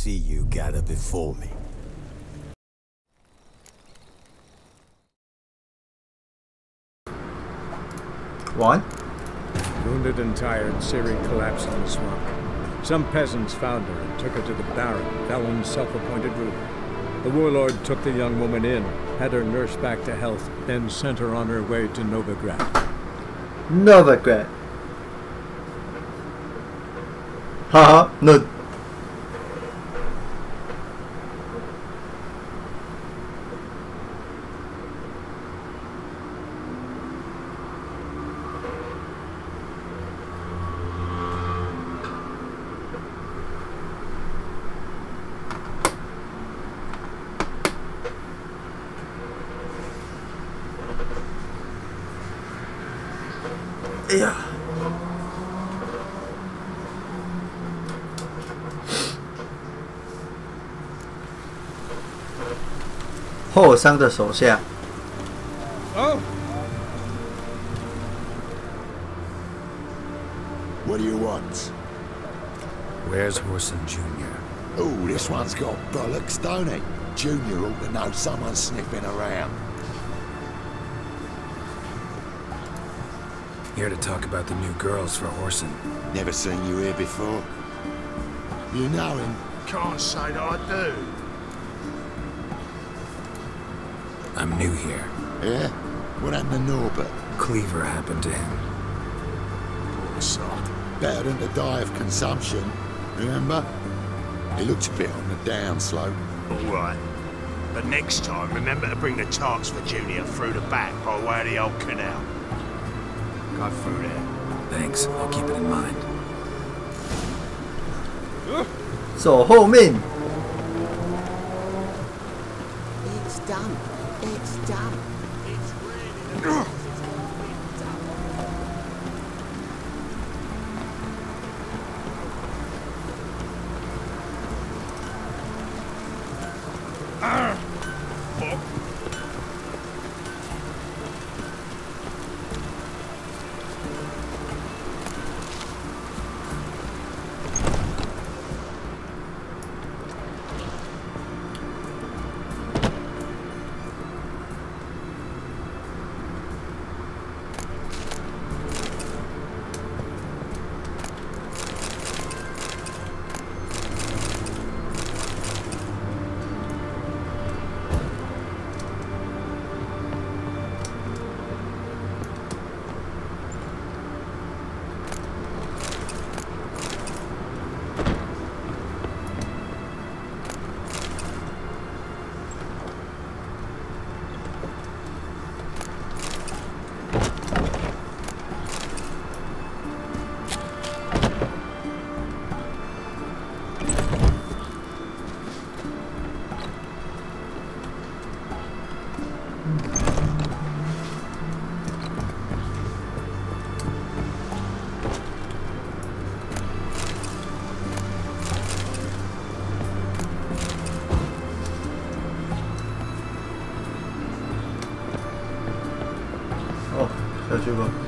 see you gather before me. One. Wounded and tired, Ciri collapsed in the swamp. Some peasants found her and took her to the Baron, Vellon's self-appointed ruler. The warlord took the young woman in, had her nursed back to health, then sent her on her way to Novigrad. Novigrad. Haha, no. Yeah. 后桑的手下。Oh. What do you want? Where's Whoreson Jr.? Oh, this one's got bollocks, don't he? Junior ought to know someone's sniffing around. Here to talk about the new girls for Whoreson. Never seen you here before. You know him? Can't say that I do. I'm new here. Yeah? What happened to Norbert? Cleaver happened to him. Poor soul. Better than to die of consumption, remember? He looked a bit on the downslope. All right. But next time, remember to bring the tarts for Junior through the back by way of the old canal. Go through there. Thanks, I'll keep it in mind. 走后面。 It's done. It's done. It's really Oh, 下去吧。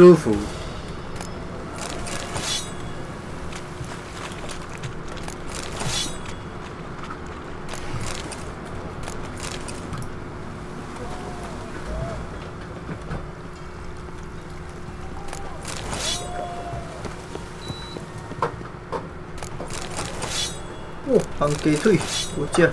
舒服。哦，行鸡腿，好食。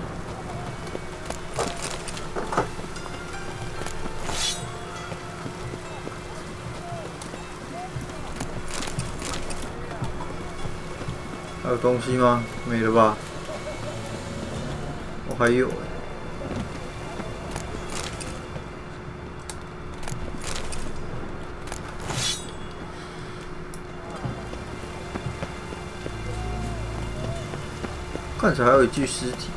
还有东西吗？没了吧？我还有。看起来还有一具尸体。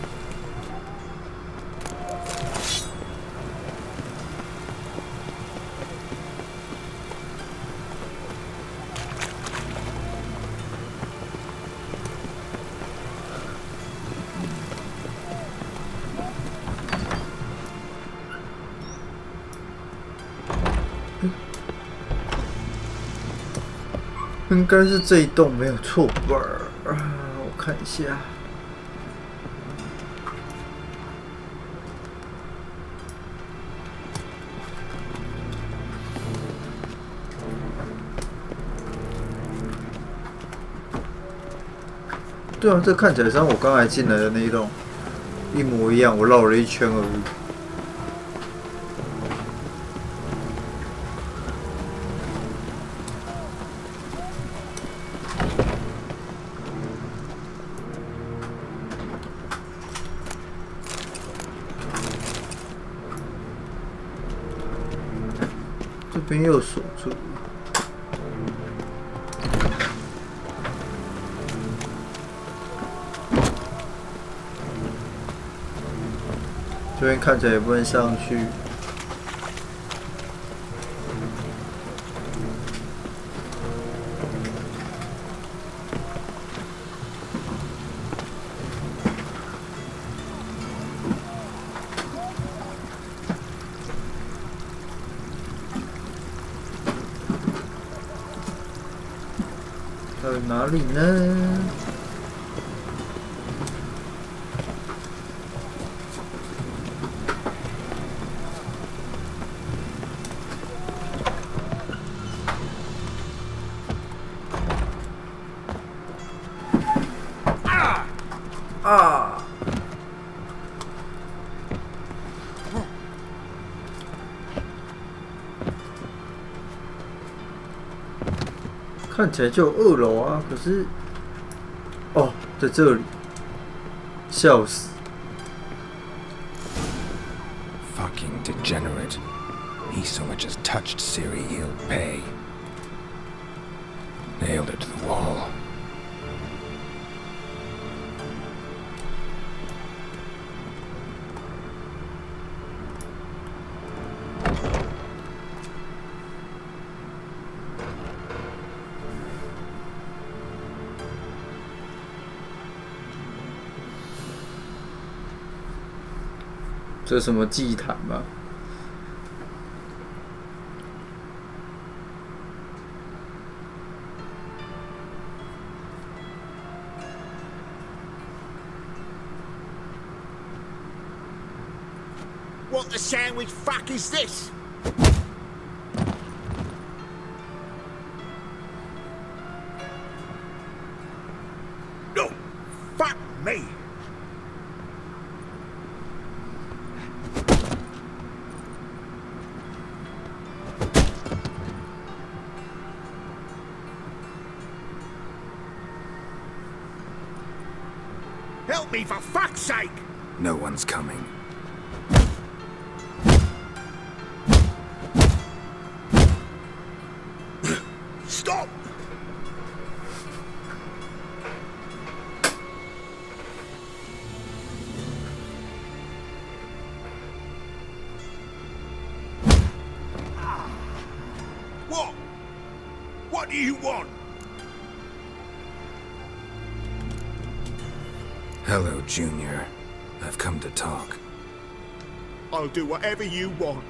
应该是这一栋没有错吧？我看一下。对啊，这看起来像我刚才进来的那一栋一模一样，我绕了一圈而已。这边又锁住。这边看起来也不能上去。还有哪里呢？啊！看起来就有2楼啊，可是，哦，在这里，笑死 Fucking degenerate. He so much as touched Siri, he'll pay. Nailed it to the wall. “这什么祭坛吗？” What the sandwich fuck is this? No! Fuck me! Help me, for fuck's sake! No one's coming. Stop! What? What do you want? Hello, Junior. I've come to talk. I'll do whatever you want.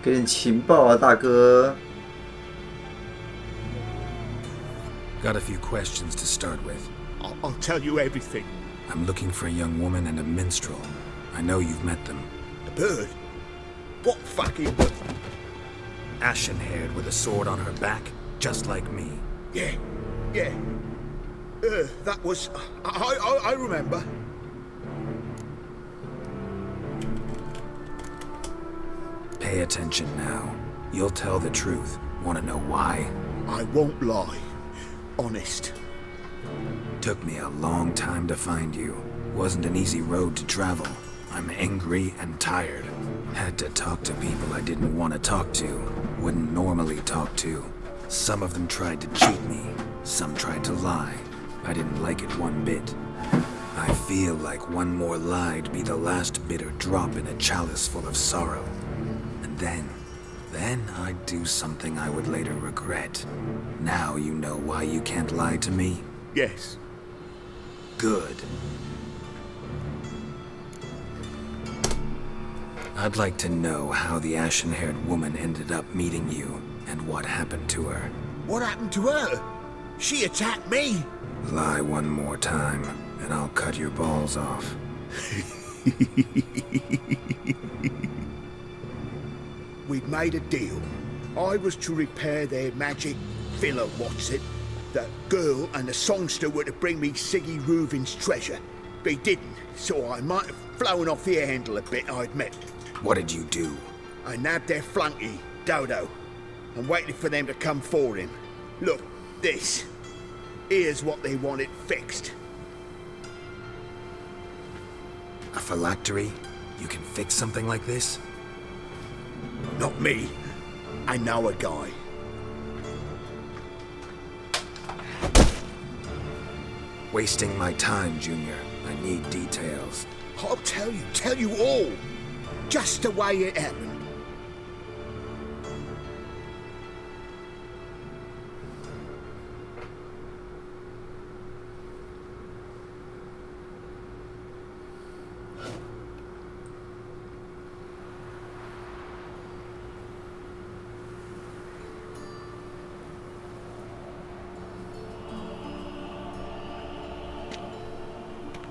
给点情报啊，大哥。 Got a few questions to start with. I'll tell you everything. I'm looking for a young woman and a minstrel. I know you've met them. The bird? What fucking bird? Ashen-haired with a sword on her back, just like me. Yeah. That was... I remember. Pay attention now. You'll tell the truth. Want to know why? I won't lie. Honest. Took me a long time to find you. Wasn't an easy road to travel. I'm angry and tired. Had to talk to people I didn't want to talk to. Wouldn't normally talk to. Some of them tried to cheat me. Some tried to lie. I didn't like it one bit. I feel like one more lie'd be the last bitter drop in a chalice full of sorrow. And then I'd do something I would later regret. Now you know why you can't lie to me? Yes. Good. I'd like to know how the ashen-haired woman ended up meeting you, and what happened to her. What happened to her? She attacked me. Lie one more time, and I'll cut your balls off. We'd made a deal. I was to repair their magic villa, what's it? The girl and the songster were to bring me Siggy Reuven's treasure. They didn't, so I might have flown off the handle a bit, I admit. What did you do? I nabbed their flunky, Dodo, and waited for them to come for him. Look, this. Here's what they wanted fixed. A phylactery? You can fix something like this? Not me. I know a guy. Wasting my time, Junior. I need details. I'll tell you all. Just the way it happened.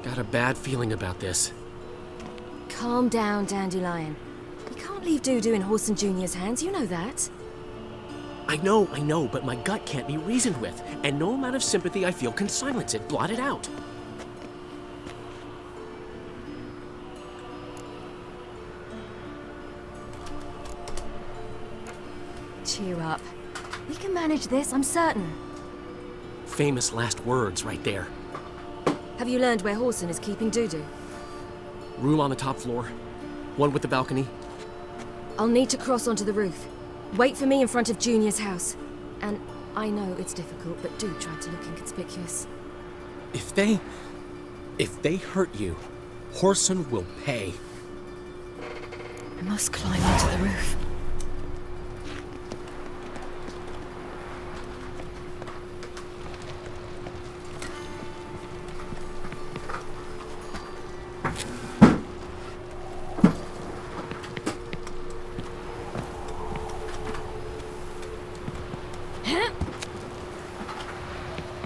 Got a bad feeling about this. Calm down, Dandelion. You can't leave Dudu in Horson Jr.'s hands, you know that. I know, but my gut can't be reasoned with, and no amount of sympathy I feel can silence it, blot it out. Cheer up. We can manage this, I'm certain. Famous last words right there. Have you learned where Horson is keeping Dudu? Room on the top floor. One with the balcony. I'll need to cross onto the roof. Wait for me in front of Junior's house. And I know it's difficult, but do try to look inconspicuous. If they hurt you, Horson will pay. I must climb onto the roof.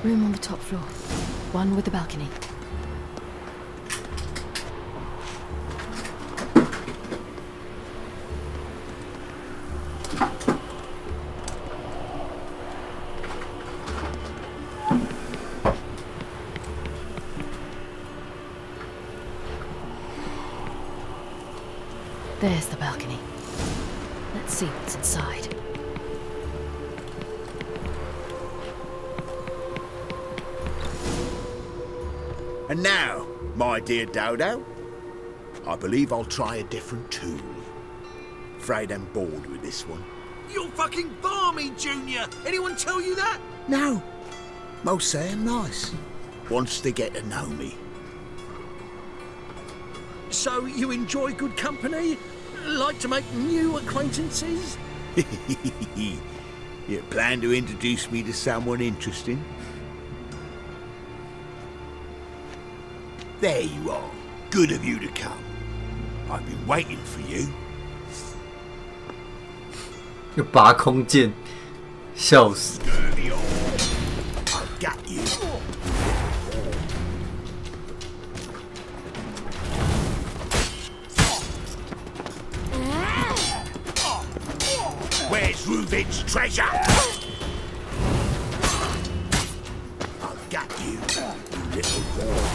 Room on the top floor. One with the balcony. There's the balcony. Let's see what's inside. And now, my dear Dodo, I believe I'll try a different tool. Afraid I'm bored with this one. You're fucking balmy, Junior! Anyone tell you that? No. Most say I'm nice. Once they get to know me. So you enjoy good company? Like to make new acquaintances? You plan to introduce me to someone interesting? There you are. Good of you to come. I've been waiting for you. 又拔空剑，笑死！ Got you. Where's Reuben's treasure? I've got you, you little whore.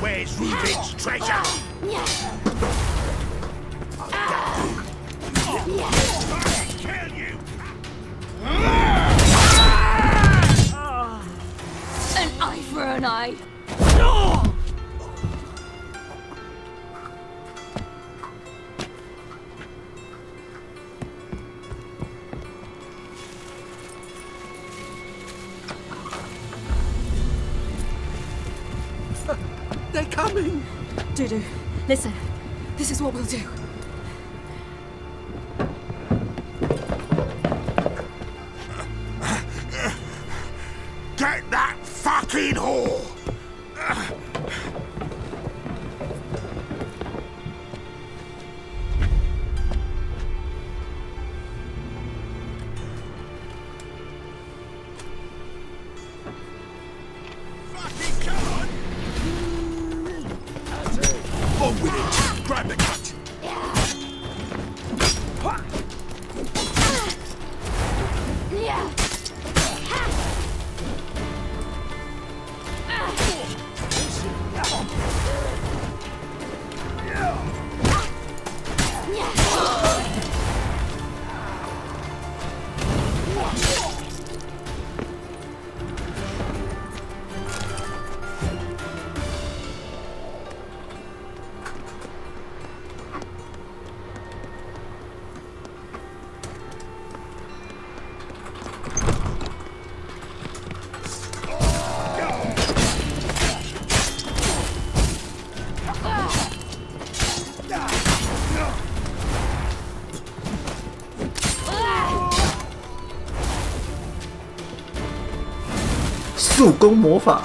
Where's Reuben's treasure? Kill you! An eye for an eye. They're coming! Dudu, listen. This is what we'll do. Get that fucking whore! Fucking come on! On with it! Grab the cut!速攻魔法。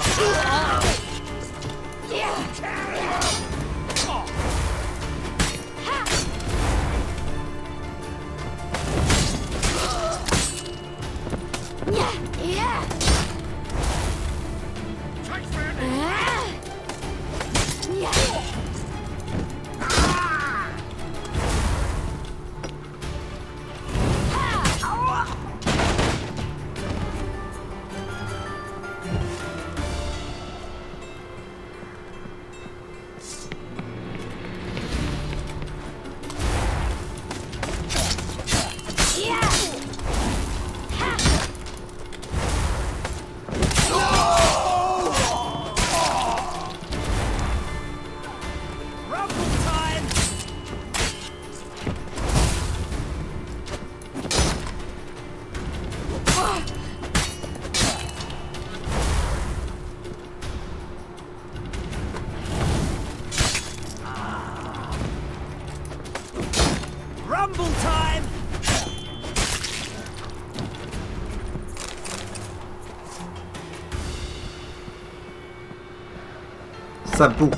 散步，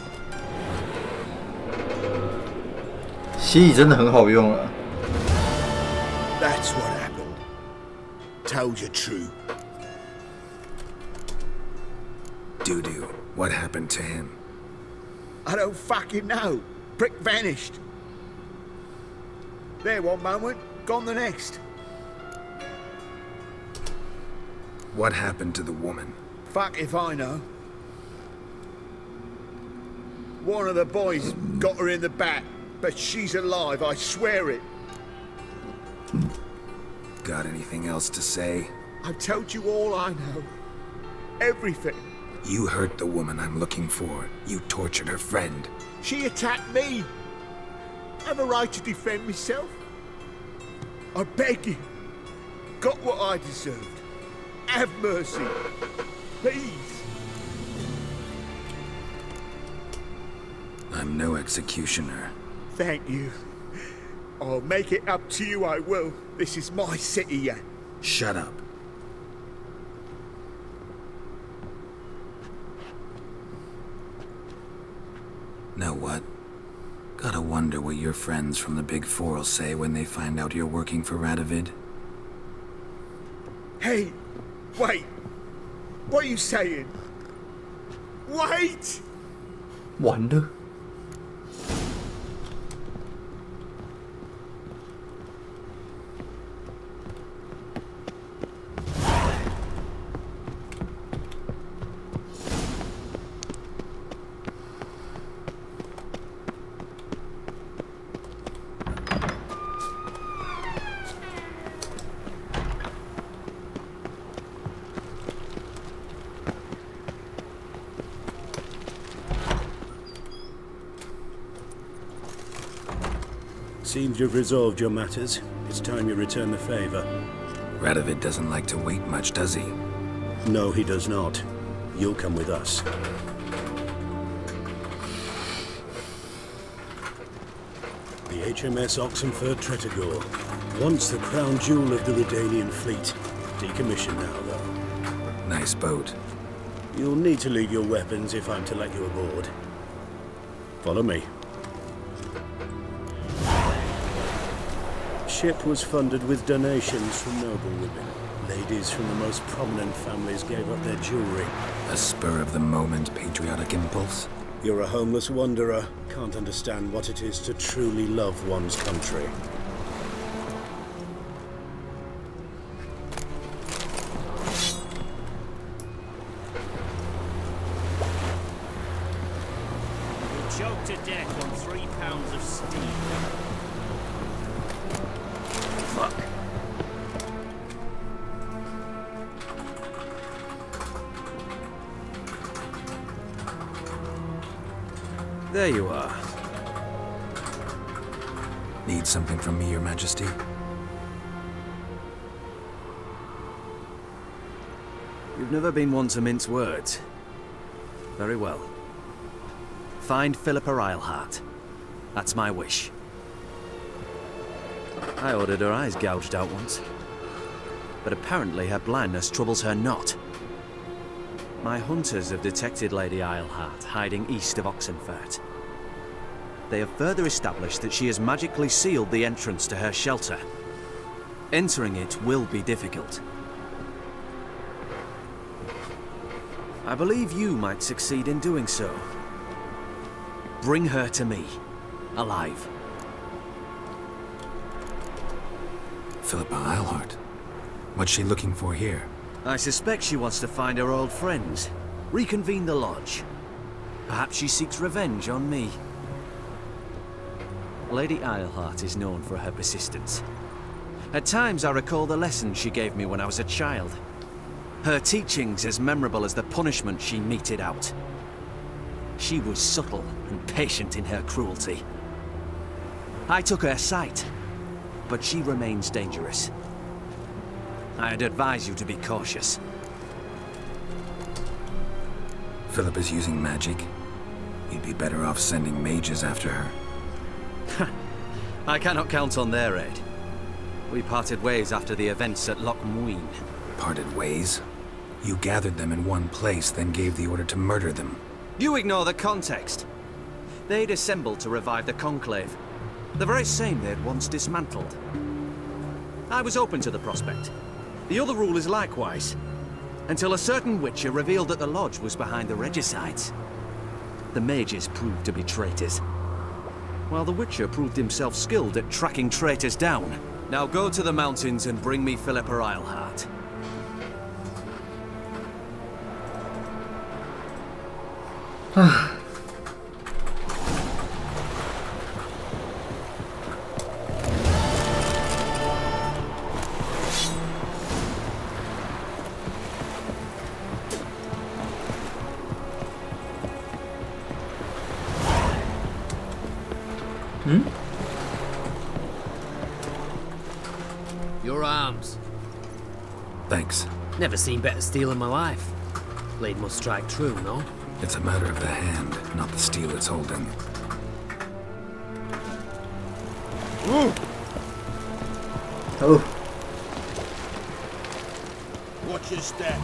洗礼真的很好用啊。That's what happened. Told you true. Dudu, what happened to him? I don't fucking know. Prick vanished. There one moment, gone the next. What happened to the woman? Fuck if I know. One of the boys got her in the back, but she's alive, I swear it. Got anything else to say? I've told you all I know. Everything. You hurt the woman I'm looking for. You tortured her friend. She attacked me. I have a right to defend myself. I beg you. Got what I deserved. Have mercy. Please. I'm no executioner. Thank you. I'll make it up to you, I will. This is my city, yeah. Shut up. Know what? Gotta wonder what your friends from the Big Four will say when they find out you're working for Radovid. Hey, wait. What are you saying? Wait! Wonder. Seems you've resolved your matters. It's time you return the favor. Radovid doesn't like to wait much, does he? No, he does not. You'll come with us. The HMS Oxenford Tretogor. Once the crown jewel of the Redanian fleet. Decommissioned now, though. Nice boat. You'll need to leave your weapons if I'm to let you aboard. Follow me. Ship was funded with donations from noble women. Ladies from the most prominent families gave up their jewelry. A spur-of-the-moment patriotic impulse? You're a homeless wanderer. Can't understand what it is to truly love one's country. You'll choke to death on 3 pounds of steam. Fuck. There you are. Need something from me, Your Majesty? You've never been one to mince words. Very well. Find Philippa Eilhart. That's my wish. I ordered her eyes gouged out once. But apparently her blindness troubles her not. My hunters have detected Lady Eilhart hiding east of Oxenfurt. They have further established that she has magically sealed the entrance to her shelter. Entering it will be difficult. I believe you might succeed in doing so. Bring her to me, alive. Philippa Eilhart. What's she looking for here? I suspect she wants to find her old friends, reconvene the lodge. Perhaps she seeks revenge on me. Lady Eilhart is known for her persistence. At times I recall the lessons she gave me when I was a child. Her teachings as memorable as the punishment she meted out. She was subtle and patient in her cruelty. I took her sight, but she remains dangerous. I'd advise you to be cautious. Philippa's using magic. You'd be better off sending mages after her. I cannot count on their aid. We parted ways after the events at Loch Muin. Parted ways? You gathered them in one place, then gave the order to murder them. You ignore the context. They'd assembled to revive the Conclave. The very same they'd once dismantled. I was open to the prospect. The other rulers likewise. Until a certain Witcher revealed that the Lodge was behind the regicides. The mages proved to be traitors, while the Witcher proved himself skilled at tracking traitors down. Now go to the mountains and bring me Philippa Eilhart. Your arms. Thanks. Never seen better steel in my life. Blade must strike true, no? It's a matter of the hand, not the steel it's holding. Ooh. Oh. Watch your step.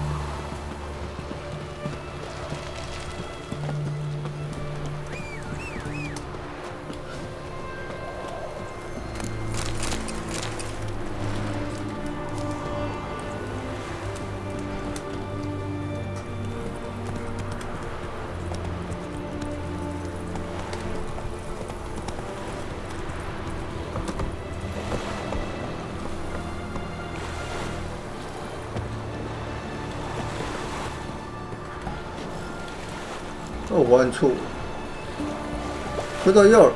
哦，我按错了，喝到药了。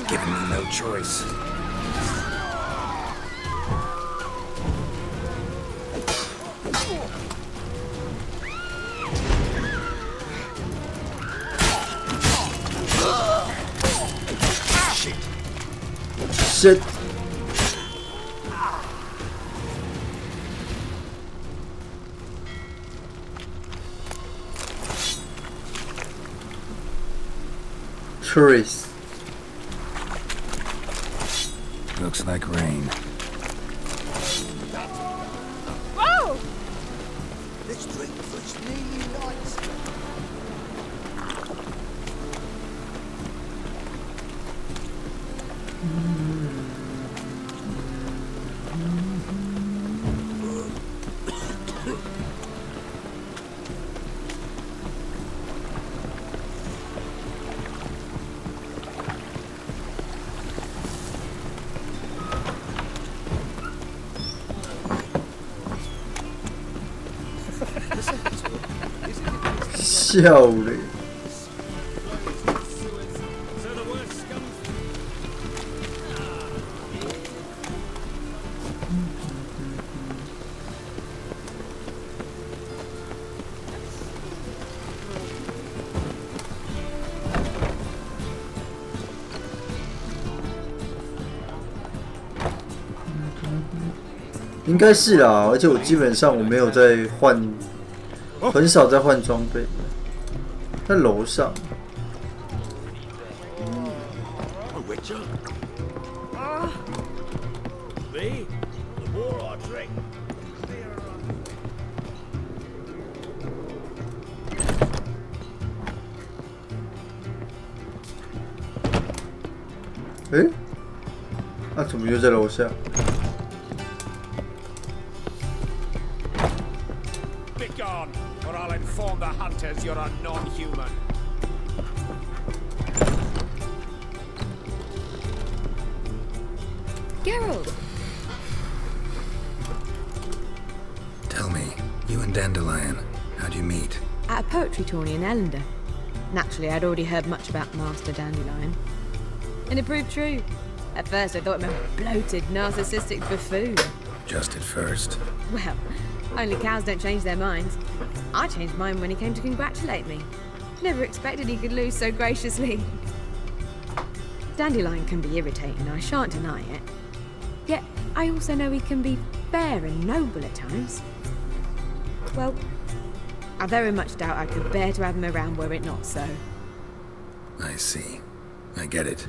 Giving me no choice. Shit. Tourists. Looks like rain. Whoa! The street was nearly lights.笑嘞！应该是啦，而且我基本上我没有在换，很少在换装备。在楼上。哎，那怎么又在楼下？ Or I'll inform the hunters you're a non-human. Geralt! Tell me, you and Dandelion, how'd you meet? At a poetry tourney in Ellender. Naturally, I'd already heard much about Master Dandelion. And it proved true. At first, I thought him a bloated, narcissistic buffoon. Just at first. Well, only cows don't change their minds. I changed mine when he came to congratulate me. Never expected he could lose so graciously. Dandelion can be irritating, I shan't deny it. Yet, I also know he can be fair and noble at times. Well, I very much doubt I could bear to have him around were it not so. I see. I get it.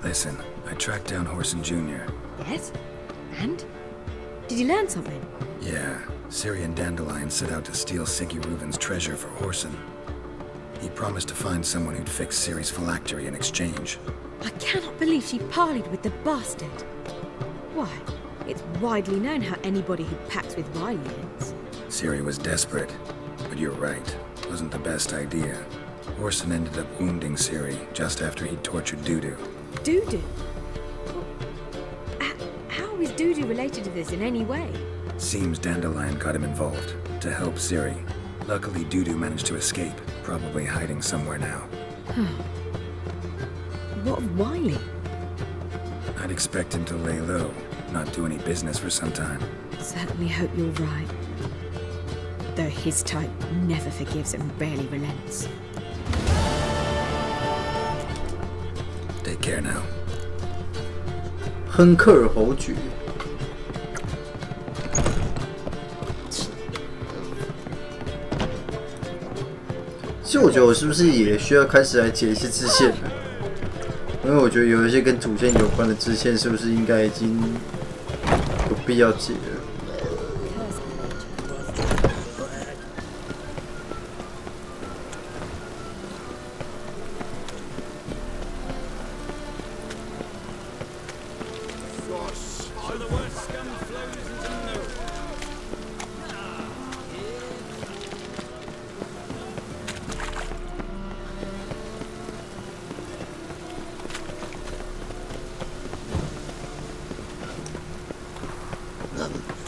Listen, I tracked down Horson Jr. Yes? And? Did you learn something? Yeah, Ciri and Dandelion set out to steal Siggy Reuven's treasure for Orson. He promised to find someone who'd fix Ciri's phylactery in exchange. I cannot believe she parleyed with the bastard. Why, it's widely known how anybody who packs with Riley ends. Ciri was desperate, but you're right. Wasn't the best idea. Orson ended up wounding Ciri just after he'd tortured Dudu. Dudu? How is Dudu related to this in any way? Seems Dandelion got him involved, to help Ciri. Luckily, Dudu managed to escape, probably hiding somewhere now. What of Wiley? I'd expect him to lay low, not do any business for some time. Certainly hope you're right. Though his type never forgives and rarely relents. Take care now. 亨克尔侯爵。其实我觉得我是不是也需要开始来解一些支线了？因为我觉得有一些跟主线有关的支线，是不是应该已经有必要解了？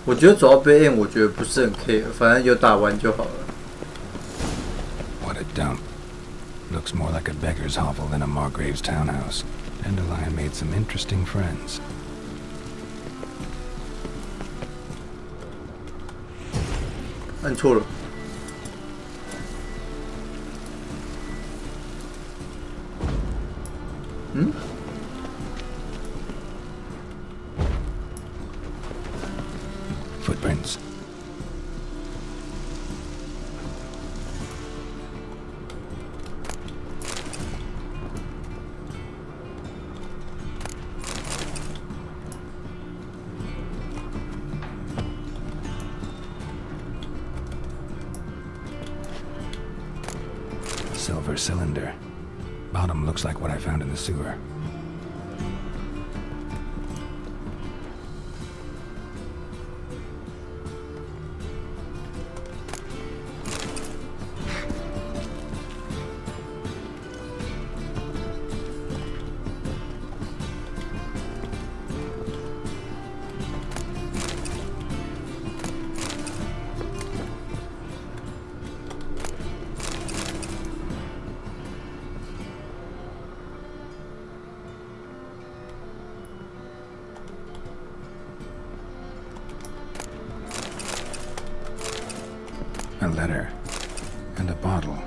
我觉得主要被 M， 我觉得不是很 care， 反正有打完就好了。What a dump. Looks more like a beggar's hovel than a Margrave's townhouse. Dandelion made some interesting friends. 按错了。嗯？ Footprints. Silver cylinder. Bottom looks like what I found in the sewer. A letter and a bottle.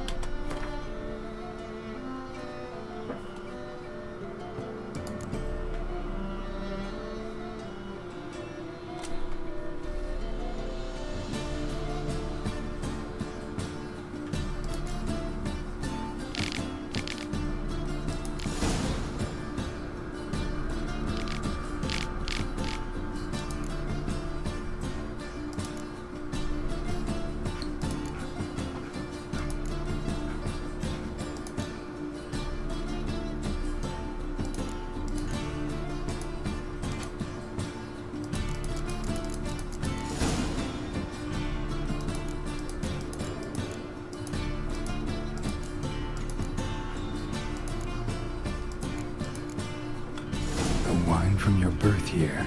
Wine from your birth year.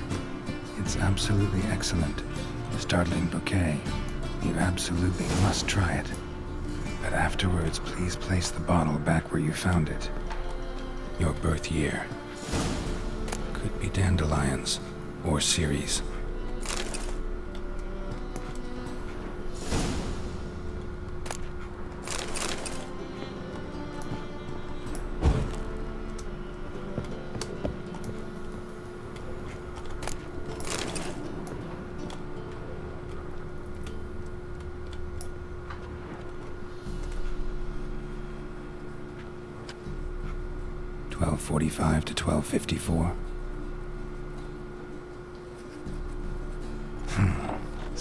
It's absolutely excellent. Startling bouquet. You absolutely must try it. But afterwards, please place the bottle back where you found it. Your birth year. Could be Dandelion's or Ciri's. $12.45 to $12.54.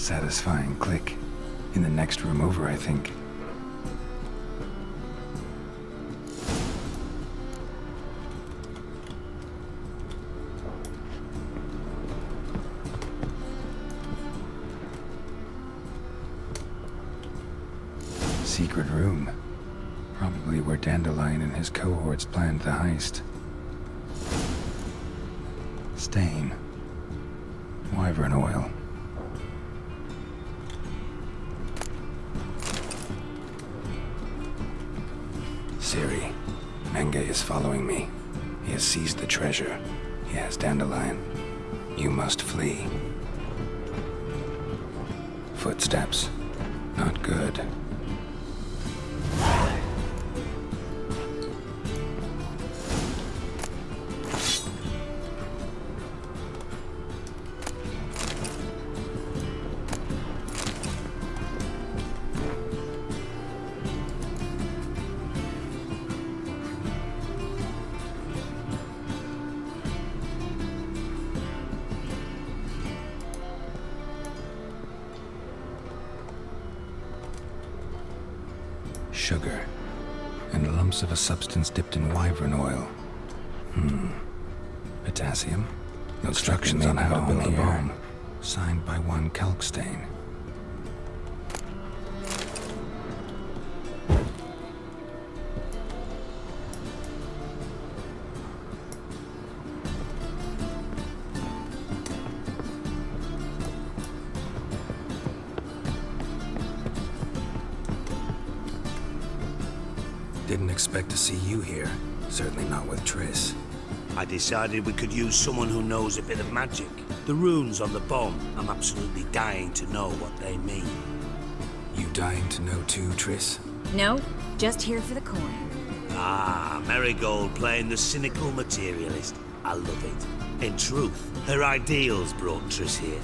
Satisfying click. In the next room over, I think. Secret room. Probably where Dandelion and his cohorts planned the heist. Stain. Wyvern oil. Ciri, Menge is following me. He has seized the treasure. He has Dandelion. You must flee. Footsteps. Not good. Sugar, and lumps of a substance dipped in wyvern oil. Potassium. Instructions on how to build a bomb. Signed by one Kalkstain. Didn't expect to see you here. Certainly not with Triss. I decided we could use someone who knows a bit of magic. The runes on the bomb, I'm absolutely dying to know what they mean. You dying to know too, Triss? No, just here for the coin. Ah, Marigold playing the cynical materialist. I love it. In truth, her ideals brought Triss here.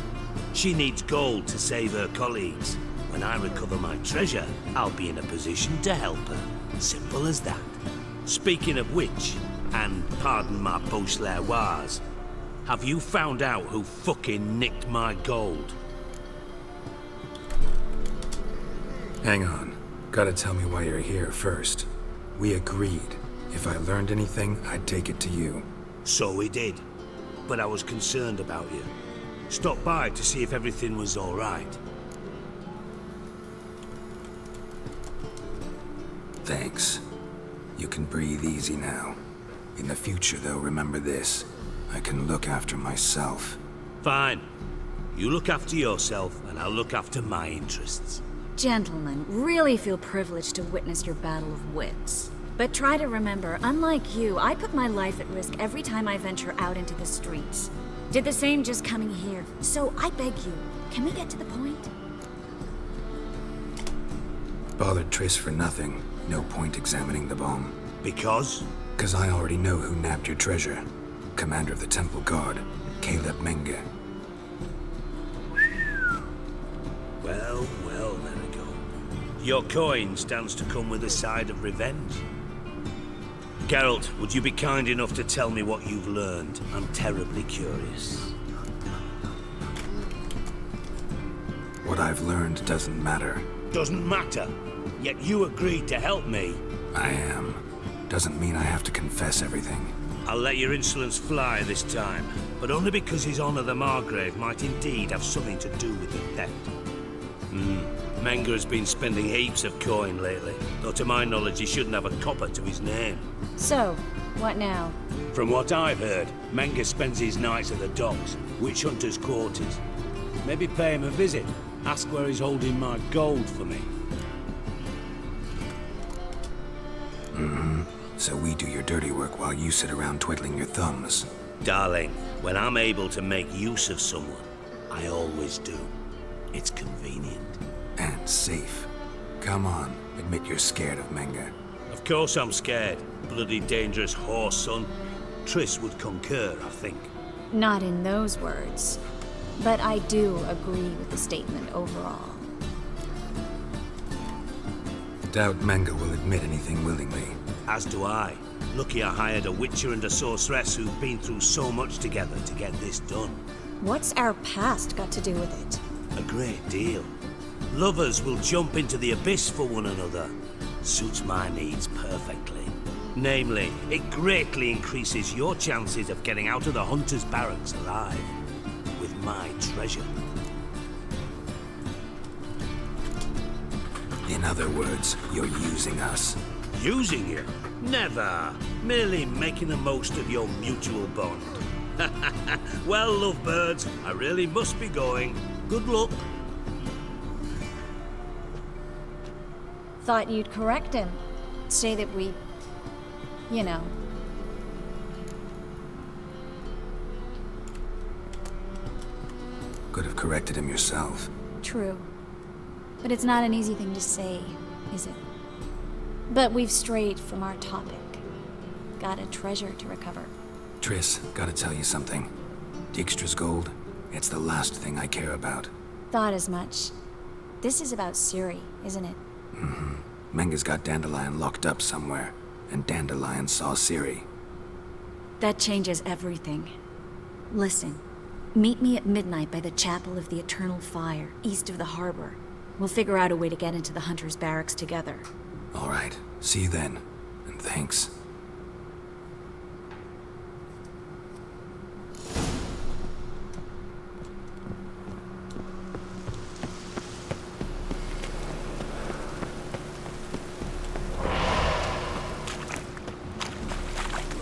She needs gold to save her colleagues. When I recover my treasure, I'll be in a position to help her. Simple as that. Speaking of which, and pardon my Beauclervoise, have you found out who fucking nicked my gold? Hang on. Gotta tell me why you're here first. We agreed. If I learned anything, I'd take it to you. So we did. But I was concerned about you. Stopped by to see if everything was all right. Thanks. You can breathe easy now. In the future, though, remember this. I can look after myself. Fine. You look after yourself, and I'll look after my interests. Gentlemen, really feel privileged to witness your battle of wits. But try to remember, unlike you, I put my life at risk every time I venture out into the streets. Did the same just coming here. So I beg you, can we get to the point? Bothered Triss for nothing. No point examining the bomb. Because? Because I already know who nabbed your treasure. Commander of the Temple Guard, Caleb Menge. Well, well, Marigold. Your coin stands to come with a side of revenge. Geralt, would you be kind enough to tell me what you've learned? I'm terribly curious. What I've learned doesn't matter. Doesn't matter? Yet you agreed to help me. I am. Doesn't mean I have to confess everything. I'll let your insolence fly this time, but only because His Honor the Margrave might indeed have something to do with the theft. Menge has been spending heaps of coin lately, though to my knowledge he shouldn't have a copper to his name. So, what now? From what I've heard, Menge spends his nights at the docks, witch hunters' quarters. Maybe pay him a visit, ask where he's holding my gold for me. So we do your dirty work while you sit around twiddling your thumbs. Darling, when I'm able to make use of someone, I always do. It's convenient. And safe. Come on, admit you're scared of Menge. Of course I'm scared. Bloody dangerous horse, son. Triss would concur, I think. Not in those words. But I do agree with the statement overall. Doubt Menge will admit anything willingly. As do I. Lucky I hired a witcher and a sorceress who've been through so much together to get this done. What's our past got to do with it? A great deal. Lovers will jump into the abyss for one another. Suits my needs perfectly. Namely, it greatly increases your chances of getting out of the Hunter's barracks alive. With my treasure. In other words, you're using us. Using you? Never. Merely making the most of your mutual bond. Well, lovebirds, I really must be going. Good luck. Thought you'd correct him. Say that we... you know. Could have corrected him yourself. True. But it's not an easy thing to say, is it? But we've strayed from our topic. Got a treasure to recover. Triss, gotta tell you something. Dijkstra's gold, it's the last thing I care about. Thought as much. This is about Ciri, isn't it? Mm-hmm. Menga's got Dandelion locked up somewhere, and Dandelion saw Ciri. That changes everything. Listen, meet me at midnight by the Chapel of the Eternal Fire, east of the harbor. We'll figure out a way to get into the Hunter's barracks together. All right, see you then, and thanks.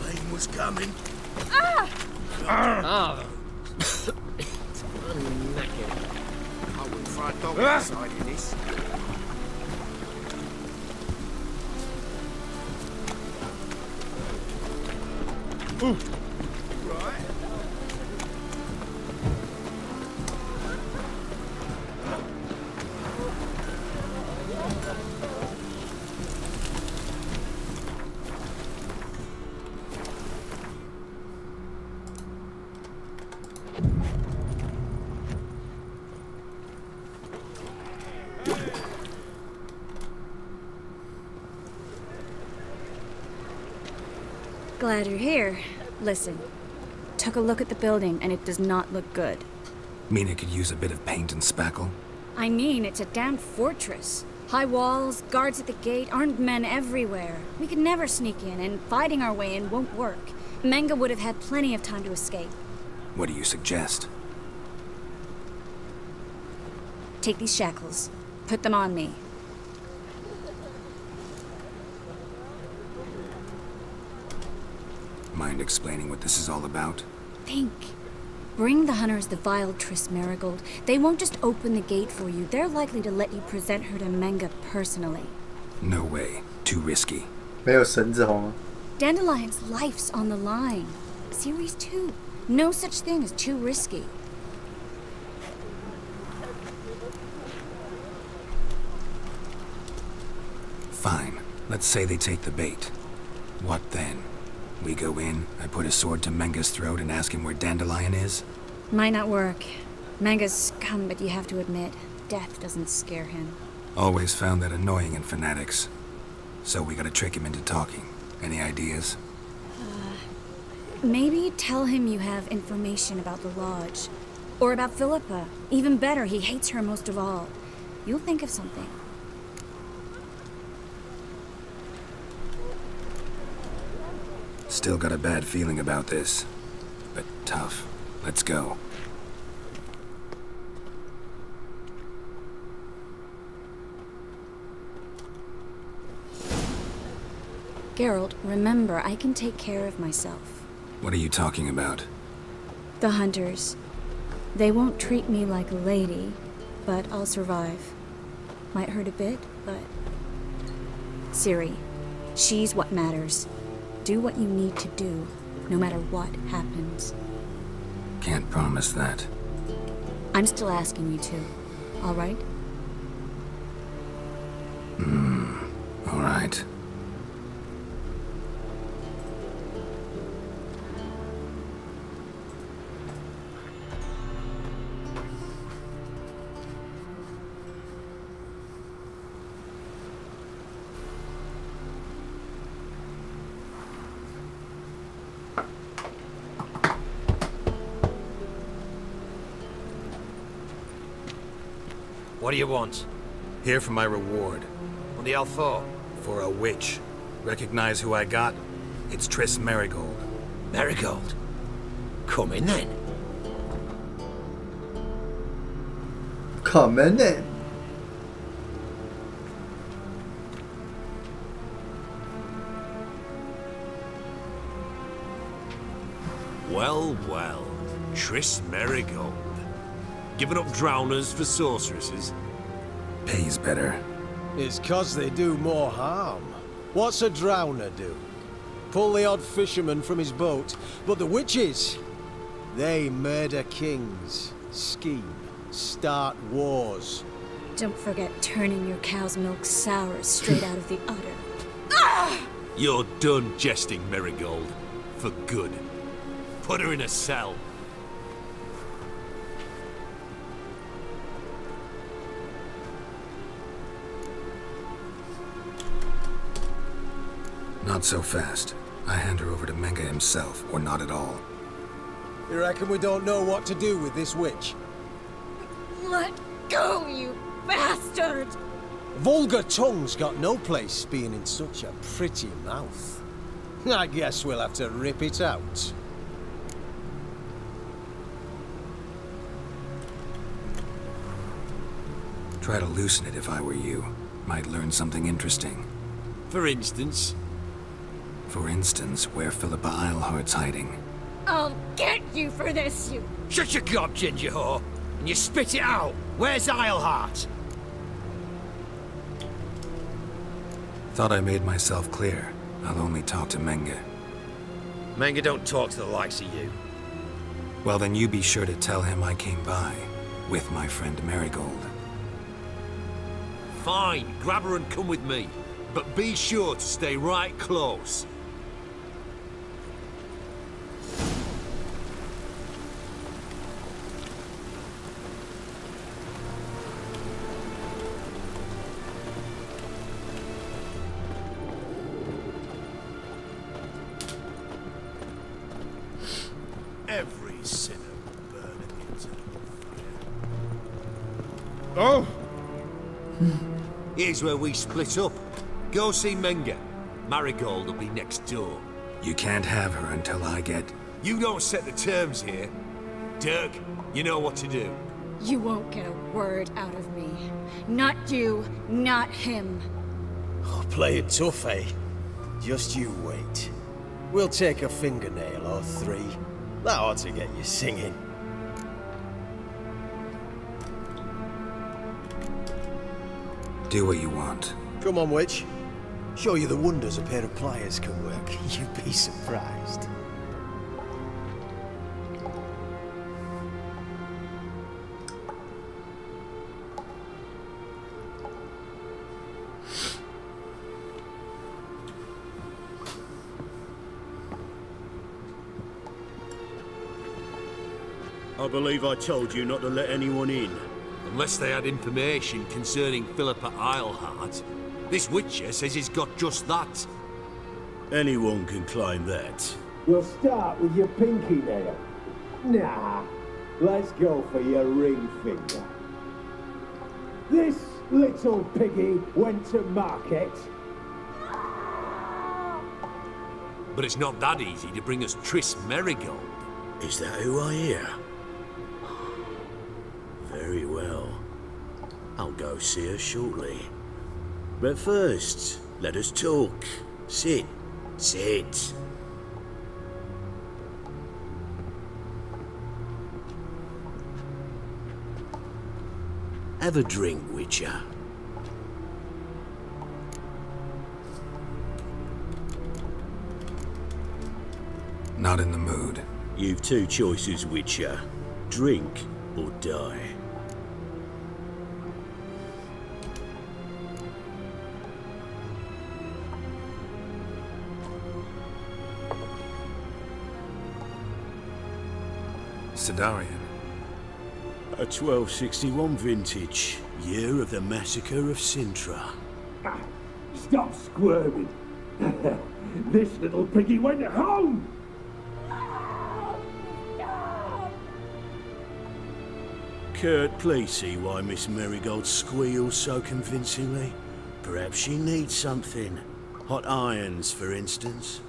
Rain was coming. Ah! Ah! I'm knackered. I wouldn't throw a dog outside in this. Right. Glad you're here. Listen, took a look at the building and it does not look good. Mean it could use a bit of paint and spackle? I mean, it's a damn fortress. High walls, guards at the gate, armed men everywhere. We could never sneak in, and fighting our way in won't work. Menga would have had plenty of time to escape. What do you suggest? Take these shackles. Put them on me. Mind explaining what this is all about? Think. Bring the hunters the vile Triss Marigold. They won't just open the gate for you. They're likely to let you present her to Menga personally. No way. Too risky. 没有绳子好吗？ Dandelion's life's on the line. Series 2. No such thing as too risky. Fine. Let's say they take the bait. What then? We go in, I put a sword to Menga's throat and ask him where Dandelion is? Might not work. Menga's scum, but you have to admit, death doesn't scare him. Always found that annoying in fanatics. So we gotta trick him into talking. Any ideas? Maybe tell him you have information about the Lodge. Or about Philippa. Even better, he hates her most of all. You'll think of something. Still got a bad feeling about this. But tough. Let's go. Geralt, remember, I can take care of myself. What are you talking about? The hunters. They won't treat me like a lady, but I'll survive. Might hurt a bit, but... Ciri, she's what matters. Do what you need to do, no matter what happens. Can't promise that. I'm still asking you to, all right? All right. What do you want? Here for my reward. What the hell for? For a witch. Recognize who I got? It's Triss Merigold. Merigold? Come in then. Come in then. Well, well. Triss Merigold. Giving up drowners for sorceresses? Pays better. It's 'cause they do more harm. What's a drowner do? Pull the odd fisherman from his boat. But the witches, they murder kings, scheme, start wars. Don't forget turning your cow's milk sour straight out of the udder. You're done jesting, Merigold. For good. Put her in a cell. Not so fast. I hand her over to Menge himself, or not at all. You reckon we don't know what to do with this witch? Let go, you bastard! Vulgar tongue's got no place being in such a pretty mouth. I guess we'll have to rip it out. Try to loosen it if I were you. Might learn something interesting. For instance? For instance, where Philippa Eilhart's hiding. I'll get you for this, you... Shut your gob, ginger whore, and you spit it out. Where's Eilhart? Thought I made myself clear. I'll only talk to Menge. Menge don't talk to the likes of you. Well, then you be sure to tell him I came by, with my friend Merigold. Fine, grab her and come with me. But be sure to stay right close. Every sinner will burn in the eternal fire. Oh! Here's where we split up. Go see Menge. Merigold will be next door. You can't have her until I get... You don't set the terms here. Dirk, you know what to do. You won't get a word out of me. Not you, not him. Oh, play it tough, eh? Just you wait. We'll take a fingernail or three. That ought to get you singing. Do what you want. Come on, witch. Show you the wonders a pair of pliers can work. You'd be surprised. I believe I told you not to let anyone in. Unless they had information concerning Philippa Eilhart. This Witcher says he's got just that. Anyone can claim that. We'll start with your pinky nail. Nah, let's go for your ring finger. This little piggy went to market. But it's not that easy to bring us Triss Merigold. Is that who I hear? Very well. I'll go see her shortly. But first, let us talk. Sit. Sit. Have a drink, Witcher. Not in the mood. You've two choices, Witcher. Drink or die. Sidarian. A 1261 vintage, year of the massacre of Sintra. Stop squirming. This little piggy went Kurt, please see why Miss Marigold squeals so convincingly. Perhaps she needs something. Hot irons, for instance.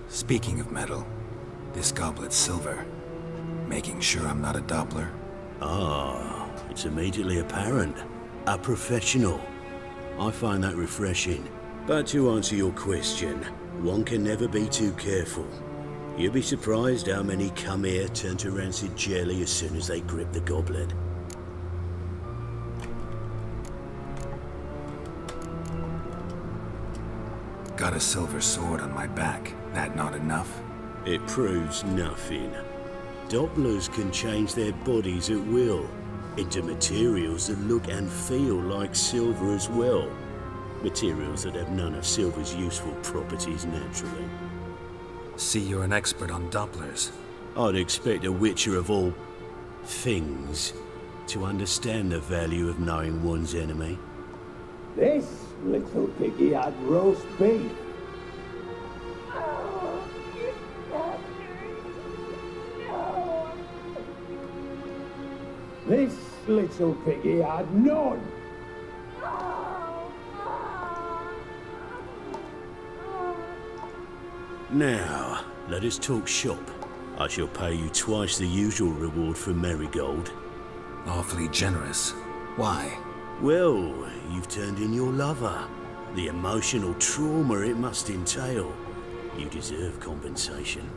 Speaking of metal, this goblet's silver. Making sure I'm not a Doppler. Ah, it's immediately apparent. A professional. I find that refreshing. But to answer your question, one can never be too careful. You'll be surprised how many come here turn to rancid jelly as soon as they grip the goblet. Got a silver sword on my back. That not enough? It proves nothing. Dopplers can change their bodies at will, into materials that look and feel like silver as well. Materials that have none of silver's useful properties naturally. See, you're an expert on Dopplers. I'd expect a witcher of all things to understand the value of knowing one's enemy. This little piggy had roast beef. This little piggy had none. Now, let us talk shop. I shall pay you twice the usual reward for Marigold. Awfully generous. Why? Well, you've turned in your lover. The emotional trauma it must entail. You deserve compensation.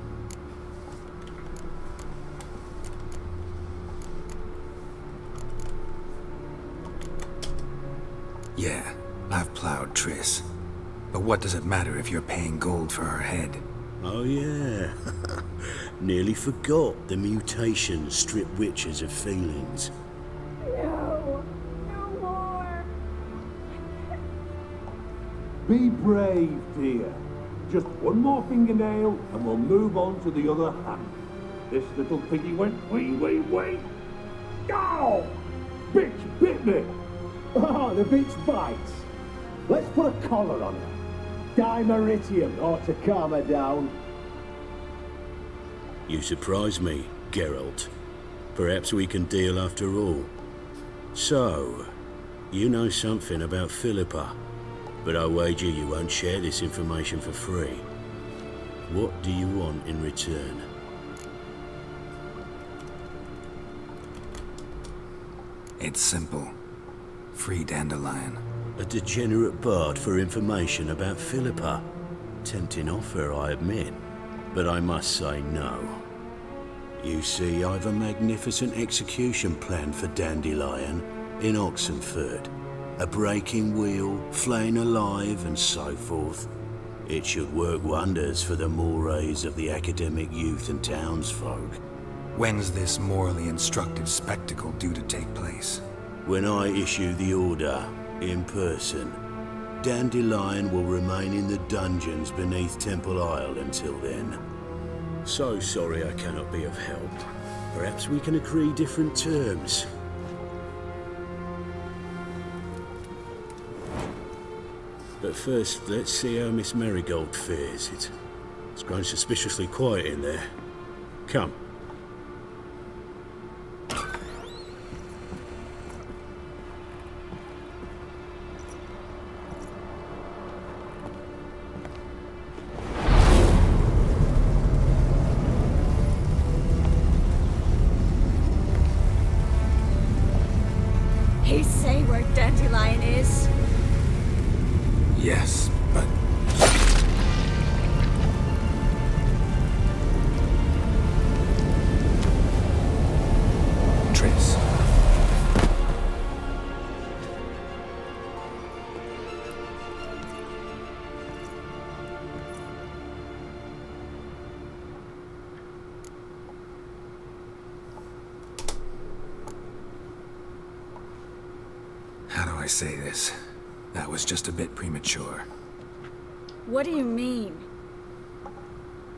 Yeah, I've plowed Triss. But what does it matter if you're paying gold for her head? Oh yeah. Nearly forgot the mutations strip witches of feelings. No, no more. Be brave, dear. Just one more fingernail and we'll move on to the other hand. This little piggy went wee. Ow! Bitch bit me! Oh, the bitch bites. Let's put a collar on her. Dimeritium ought to calm her down. You surprise me, Geralt. Perhaps we can deal after all. So, you know something about Philippa, but I wager you won't share this information for free. What do you want in return? It's simple. Free Dandelion. A degenerate bard for information about Philippa. Tempting offer, I admit, but I must say no. You see, I've a magnificent execution plan for Dandelion in Oxenford. A breaking wheel, flaying alive, and so forth. It should work wonders for the mores of the academic youth and townsfolk. When's this morally instructive spectacle due to take place? When I issue the order, in person. Dandelion will remain in the dungeons beneath Temple Isle until then. So sorry I cannot be of help. Perhaps we can agree different terms. But first, let's see how Miss Marigold fares. It's grown suspiciously quiet in there. Come. He say where Dandelion is? Yes, but... Triss. How do I say this? That was just a bit premature. What do you mean?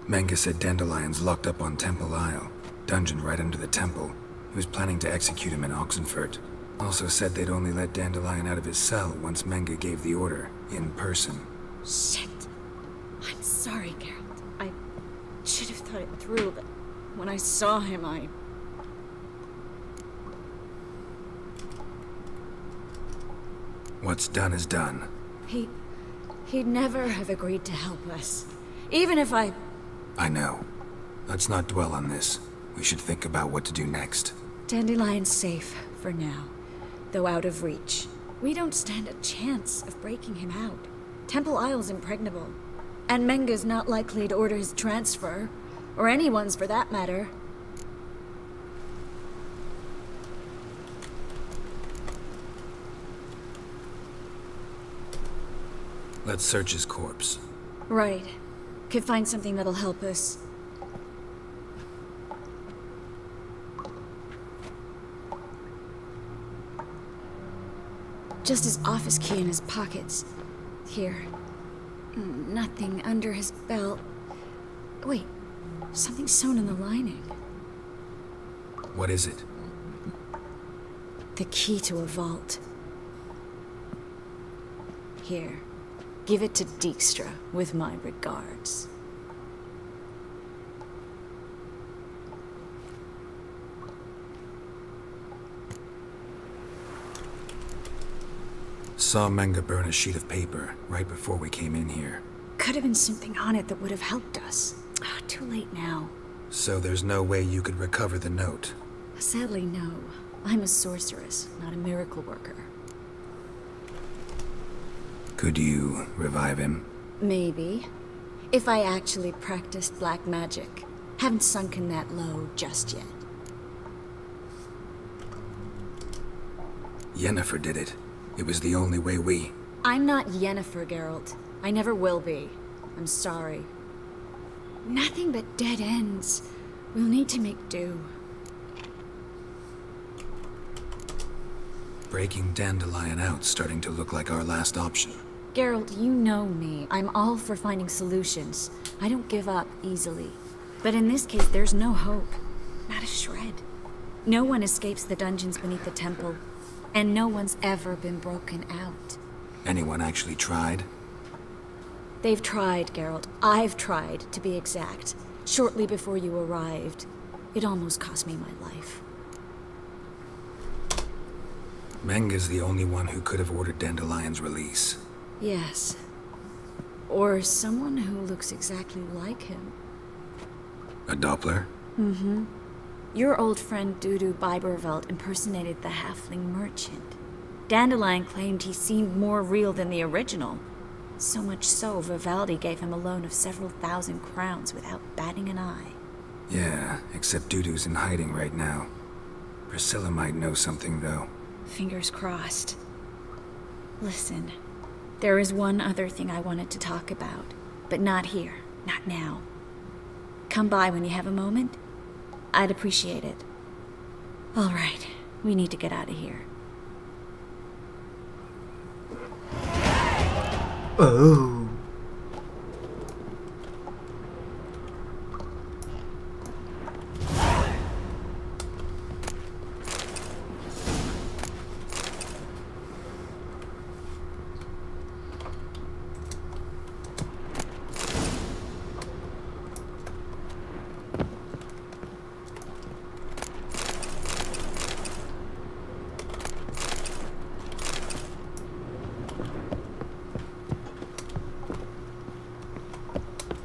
Menge said Dandelion's locked up on Temple Isle. Dungeon right under the temple. He was planning to execute him in Oxenford. Also said they'd only let Dandelion out of his cell once Menge gave the order, in person. Shit. I'm sorry, Geralt. I should have thought it through, but when I saw him, What's done is done. He'd never have agreed to help us. Even if I know. Let's not dwell on this. We should think about what to do next. Dandelion's safe, for now. Though out of reach. We don't stand a chance of breaking him out. Temple Isle's impregnable. And Menga's not likely to order his transfer. Or anyone's, for that matter. Let's search his corpse. Right. Could find something that'll help us. Just his office key in his pockets. Here. Nothing under his belt. Wait. Something sewn in the lining. What is it? The key to a vault. Here. Give it to Dijkstra, with my regards. Saw Menga burn a sheet of paper right before we came in here. Could have been something on it that would have helped us. Too late now. So there's no way you could recover the note? Sadly, no. I'm a sorceress, not a miracle worker. Could you revive him? Maybe. If I actually practiced black magic. Haven't sunken that low just yet. Yennefer did it. It was the only way we... I'm not Yennefer, Geralt. I never will be. I'm sorry. Nothing but dead ends. We'll need to make do. Breaking Dandelion out's starting to look like our last option. Geralt, you know me. I'm all for finding solutions. I don't give up easily. But in this case, there's no hope. Not a shred. No one escapes the dungeons beneath the temple. And no one's ever been broken out. Anyone actually tried? They've tried, Geralt. I've tried, to be exact. Shortly before you arrived. It almost cost me my life. Menga's the only one who could have ordered Dandelion's release. Yes. Or someone who looks exactly like him. A Doppler? Mm-hmm. Your old friend Dudu Biberveld impersonated the halfling merchant. Dandelion claimed he seemed more real than the original. So much so, Vivaldi gave him a loan of several thousand crowns without batting an eye. Yeah, except Dudu's in hiding right now. Priscilla might know something, though. Fingers crossed. Listen, there is one other thing I wanted to talk about, but not here, not now. Come by when you have a moment. I'd appreciate it. All right, we need to get out of here. Oh.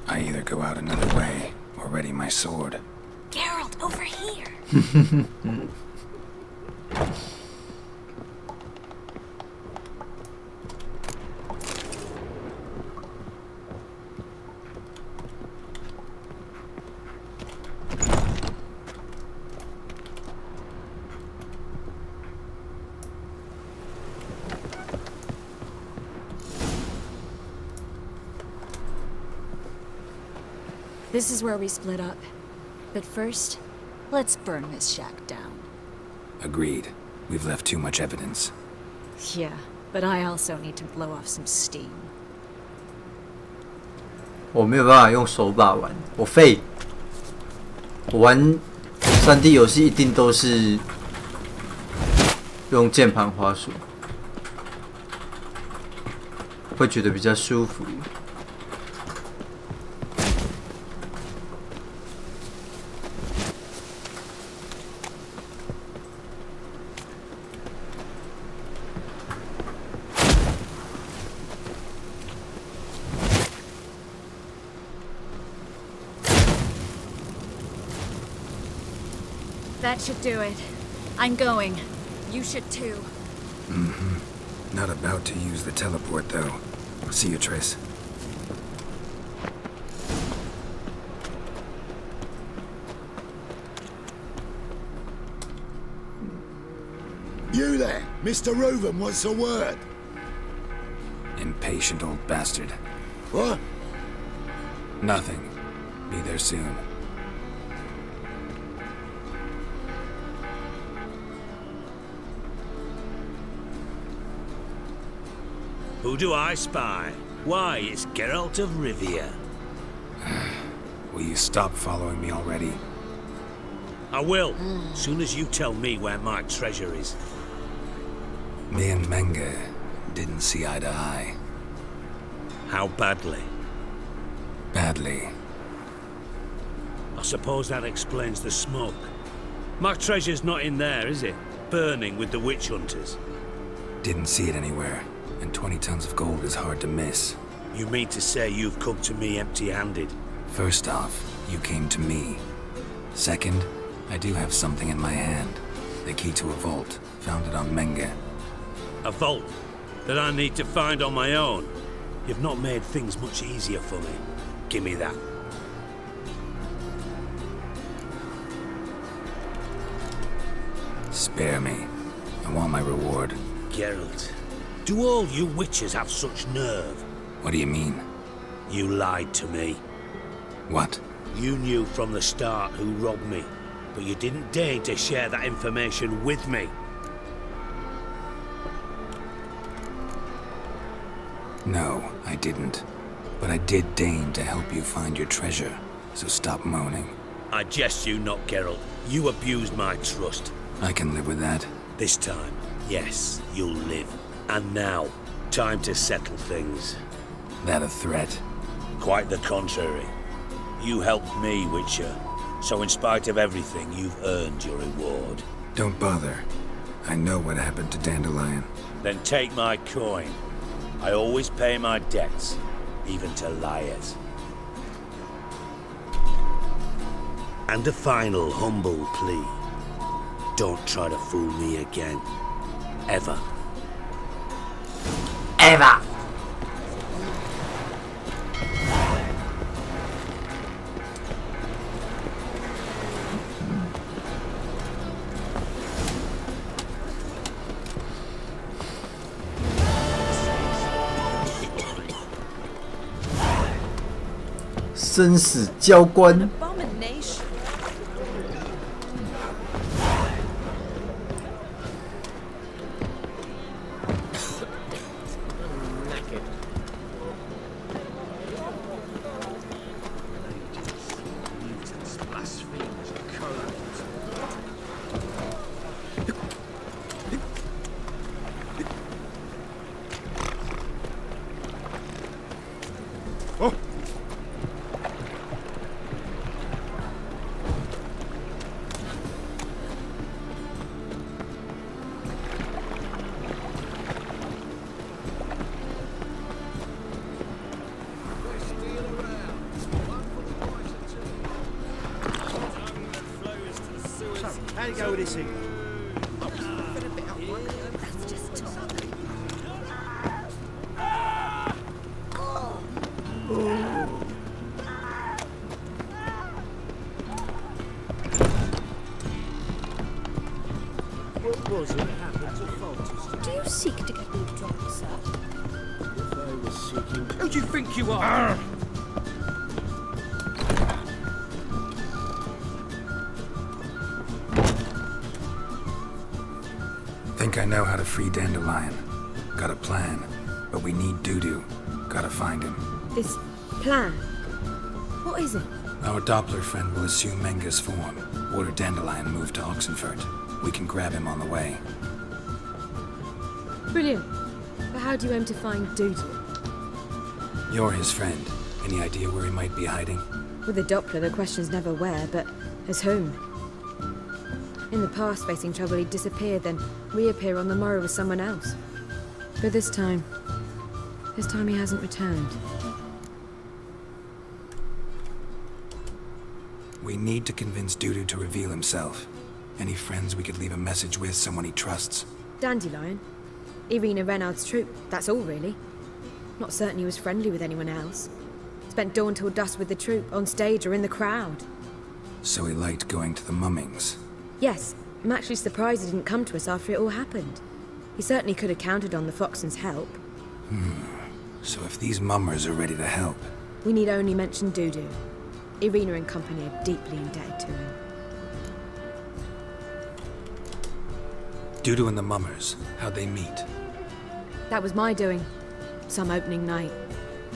I either go out another way or ready my sword. Geralt, over here! This is where we split up. But first, let's burn this shack down. Agreed. We've left too much evidence. Yeah, but I also need to blow off some steam. 我没有办法用手把玩，我废。我玩3D 游戏一定都是用键盘滑鼠，会觉得比较舒服。That should do it. I'm going. You should too. Mm-hmm. Not about to use the teleport, though. See you, Triss. You there, Mr. Reuven wants a word. Impatient old bastard. What? Nothing. Be there soon. Who do I spy? Why, it's Geralt of Rivia. Will you stop following me already? I will, soon as you tell me where my treasure is. Me and Menge didn't see eye to eye. How badly? Badly. I suppose that explains the smoke. My treasure's not in there, is it? Burning with the witch hunters. Didn't see it anywhere, and 20 tons of gold is hard to miss. You mean to say you've come to me empty-handed? First off, you came to me. Second, I do have something in my hand. The key to a vault, found it on Menge. A vault that I need to find on my own? You've not made things much easier for me. Give me that. Spare me. I want my reward. Geralt, do all you witches have such nerve? What do you mean? You lied to me. What? You knew from the start who robbed me, but you didn't deign to share that information with me. No, I didn't. But I did deign to help you find your treasure, so stop moaning. I jest you not, Geralt. You abused my trust. I can live with that. This time, yes, you'll live. And now, time to settle things. That a threat? Quite the contrary. You helped me, Witcher. So in spite of everything, you've earned your reward. Don't bother. I know what happened to Dandelion. Then take my coin. I always pay my debts, even to liars. And a final humble plea. Don't try to fool me again. Ever. Ever!生死交关。How you go with this thing? What was it that happened to Folters? Do you seek to get me drunk, sir? If I was seeking... Who do you think you are? Think I know how to free Dandelion. Got a plan, but we need Dudu. Gotta find him. This plan? What is it? Our Doppler friend will assume Menge's form. Order Dandelion moved to Oxenfurt. We can grab him on the way. Brilliant. But how do you aim to find Dudu? You're his friend. Any idea where he might be hiding? With the Doppler, the question's never where, but as whom? In the past, facing trouble, he'd disappear, then reappear on the morrow with someone else. But this time he hasn't returned. We need to convince Dudu to reveal himself. Any friends we could leave a message with, someone he trusts? Dandelion. Irina Renard's troupe, that's all really. Not certain he was friendly with anyone else. Spent dawn till dusk with the troupe, on stage or in the crowd. So he liked going to the mummings? Yes, I'm actually surprised he didn't come to us after it all happened. He certainly could have counted on the Foxton's help. So if these mummers are ready to help... We need only mention Dudu. Irina and company are deeply indebted to him. Dudu and the mummers, how'd they meet? That was my doing. Some opening night.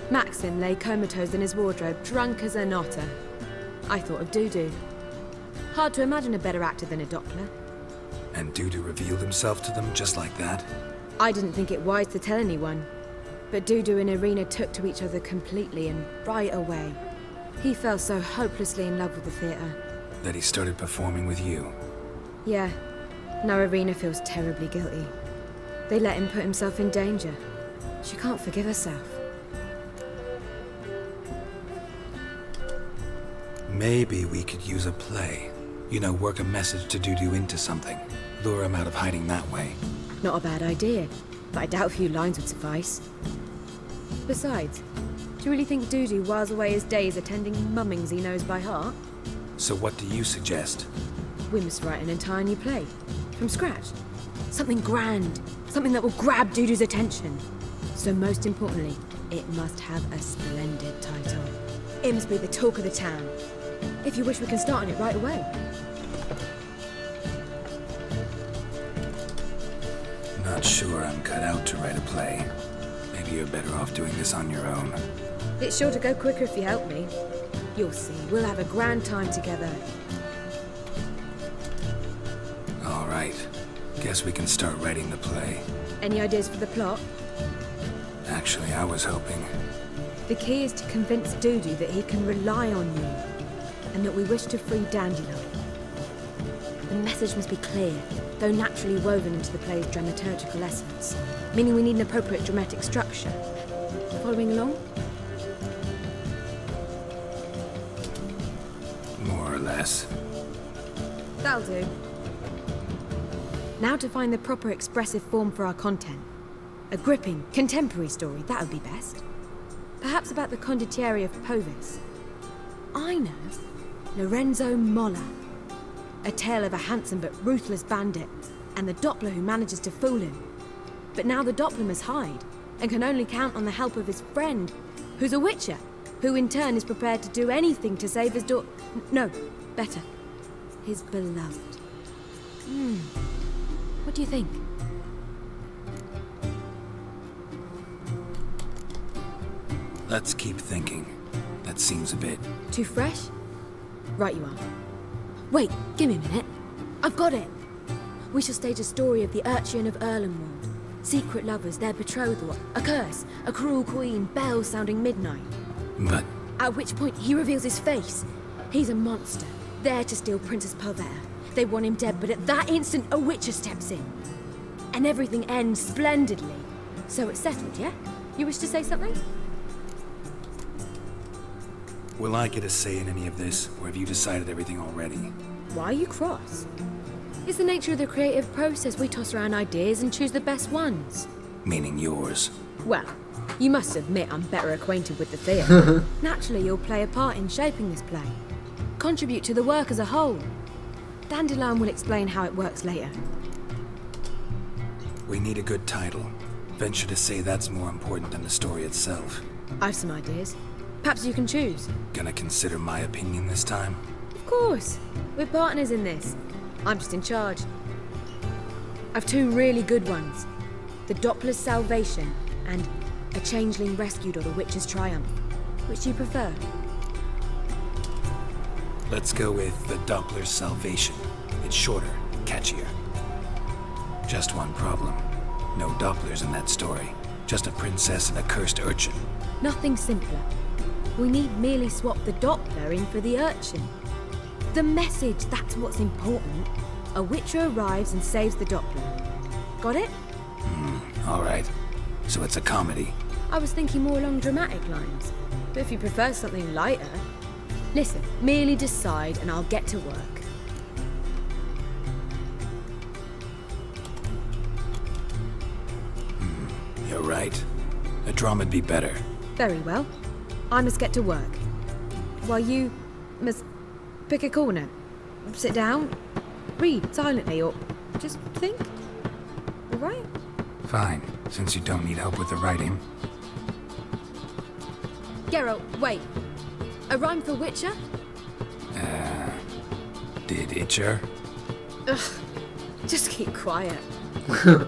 Maxim lay comatose in his wardrobe, drunk as an otter. I thought of Dudu. Hard to imagine a better actor than a Doppler. And Dudu revealed himself to them just like that? I didn't think it wise to tell anyone. But Dudu and Irina took to each other completely and right away. He fell so hopelessly in love with the theatre. That he started performing with you? Yeah. Now Irina feels terribly guilty. They let him put himself in danger. She can't forgive herself. Maybe we could use a play. You know, work a message to Dudu into something. Lure him out of hiding that way. Not a bad idea, but I doubt a few lines would suffice. Besides, do you really think Dudu whiles away his days attending mummings he knows by heart? So what do you suggest? We must write an entire new play. From scratch. Something grand. Something that will grab Dudu's attention. So most importantly, it must have a splendid title. It must be the talk of the town. If you wish, we can start on it right away. Not sure I'm cut out to write a play. Maybe you're better off doing this on your own. It's sure to go quicker if you help me. You'll see, we'll have a grand time together. All right. Guess we can start writing the play. Any ideas for the plot? Actually, I was hoping... The key is to convince Dudu that he can rely on you, and that we wish to free Dandelion. The message must be clear, though naturally woven into the play's dramaturgical essence, meaning we need an appropriate dramatic structure. Following along? More or less. That'll do. Now to find the proper expressive form for our content. A gripping, contemporary story, that would be best. Perhaps about the condottieri of Povis. I know. Lorenzo Molla. A tale of a handsome but ruthless bandit, and the Doppler who manages to fool him. But now the Doppler must hide, and can only count on the help of his friend, who's a witcher, who in turn is prepared to do anything to save his no, better, his beloved. What do you think? Let's keep thinking. That seems a bit... Too fresh? Right you are. Wait, give me a minute. I've got it! We shall stage a story of the Urchin of Erlenwald. Secret lovers, their betrothal, a curse, a cruel queen, bells sounding midnight. But... At which point he reveals his face. He's a monster, there to steal Princess Pavetta. They want him dead, but at that instant a witcher steps in. And everything ends splendidly. So it's settled, yeah? You wish to say something? Will I get a say in any of this, or have you decided everything already? Why are you cross? It's the nature of the creative process. We toss around ideas and choose the best ones. Meaning yours. Well, you must admit I'm better acquainted with the theatre. Naturally, you'll play a part in shaping this play. Contribute to the work as a whole. Dandelion will explain how it works later. We need a good title. Venture to say that's more important than the story itself. I've some ideas. Perhaps you can choose. Gonna consider my opinion this time? Of course. We're partners in this. I'm just in charge. I've two really good ones. The Doppler's Salvation and A Changeling Rescued or the Witch's Triumph. Which do you prefer? Let's go with the Doppler's Salvation. It's shorter, catchier. Just one problem. No Dopplers in that story. Just a princess and a cursed urchin. Nothing simpler. We need merely swap the Doppler in for the urchin. The message, that's what's important. A witcher arrives and saves the Doppler. Got it? All right. So it's a comedy. I was thinking more along dramatic lines. But if you prefer something lighter... Listen, merely decide and I'll get to work. drama'd be better. Very well. I must get to work. While you must pick a corner. Sit down, read silently, or just think. All right? Fine, since you don't need help with the writing. Geralt, wait. A rhyme for Witcher? Did Itcher? Ugh. Just keep quiet.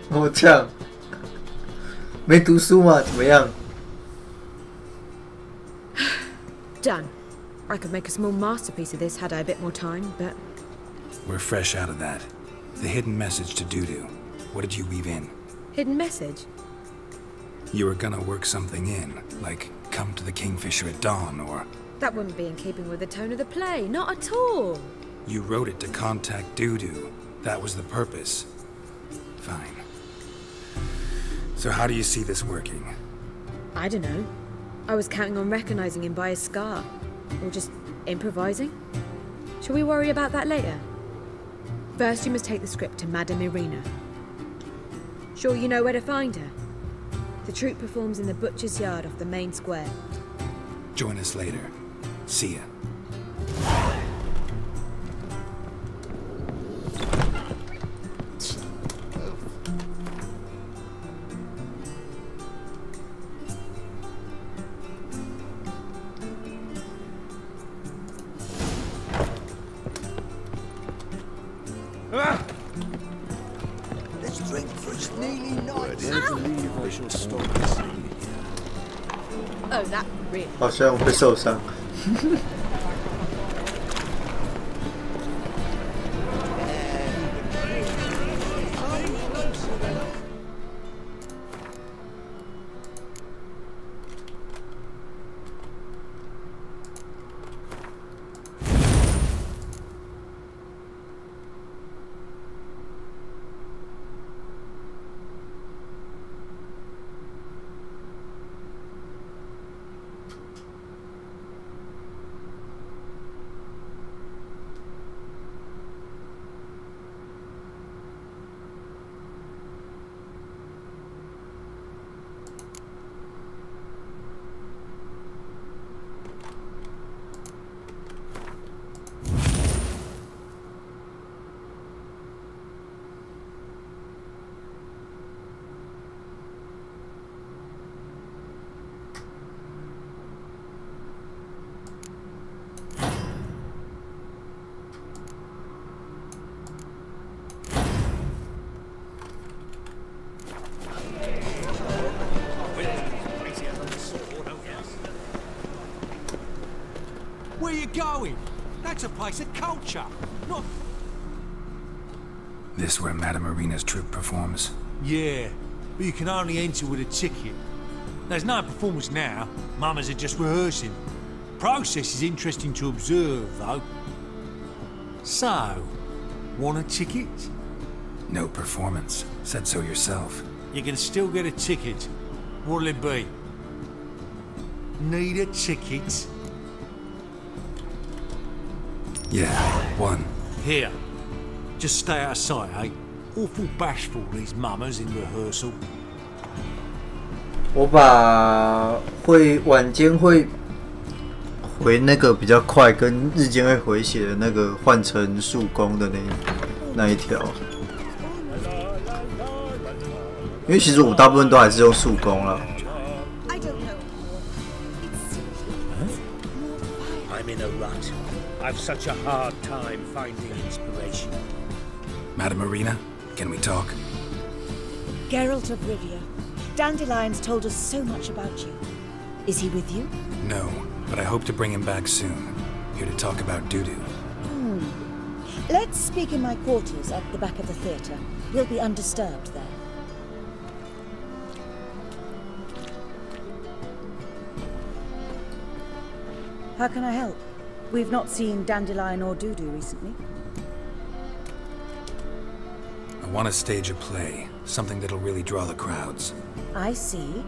我这样没读书吗？怎么样？ Done. I could make a small masterpiece of this had I a bit more time, but... We're fresh out of that. The hidden message to Dudu. What did you weave in? Hidden message? You were gonna work something in, like come to the Kingfisher at dawn, or... That wouldn't be in keeping with the tone of the play, not at all. You wrote it to contact Dudu. That was the purpose. Fine. So how do you see this working? I don't know. I was counting on recognizing him by his scar. Or just improvising. Shall we worry about that later? First, you must take the script to Madame Irina. Sure you know where to find her? The troupe performs in the butcher's yard off the main square. Join us later. See ya. Let's drink for it's nearly night. I shall stop Oh, that really... 好像会受伤。Where you going? That's a place of culture, not... This where Madame Irina's troupe performs? Yeah, but you can only enter with a ticket. There's no performance now. Mamas are just rehearsing. Process is interesting to observe, though. So, want a ticket? No performance. Said so yourself. You can still get a ticket. What'll it be? Need a ticket? Yeah, one. Here. Just stay out of sight, eh? Awful bashful, these mamas in rehearsal. 我把晚间会回那个比较快，跟日间会回血的那个换成速攻的那一条，因为其实我大部分都还是用速攻了。I'm in a rut. I've such a hard time finding inspiration. Madame Irina, can we talk? Geralt of Rivia. Dandelion's told us so much about you. Is he with you? No, but I hope to bring him back soon. Here to talk about Dudu. Let's speak in my quarters at the back of the theatre. We'll be undisturbed there. How can I help? We've not seen Dandelion or Dudu recently. I want to stage a play. Something that'll really draw the crowds. I see.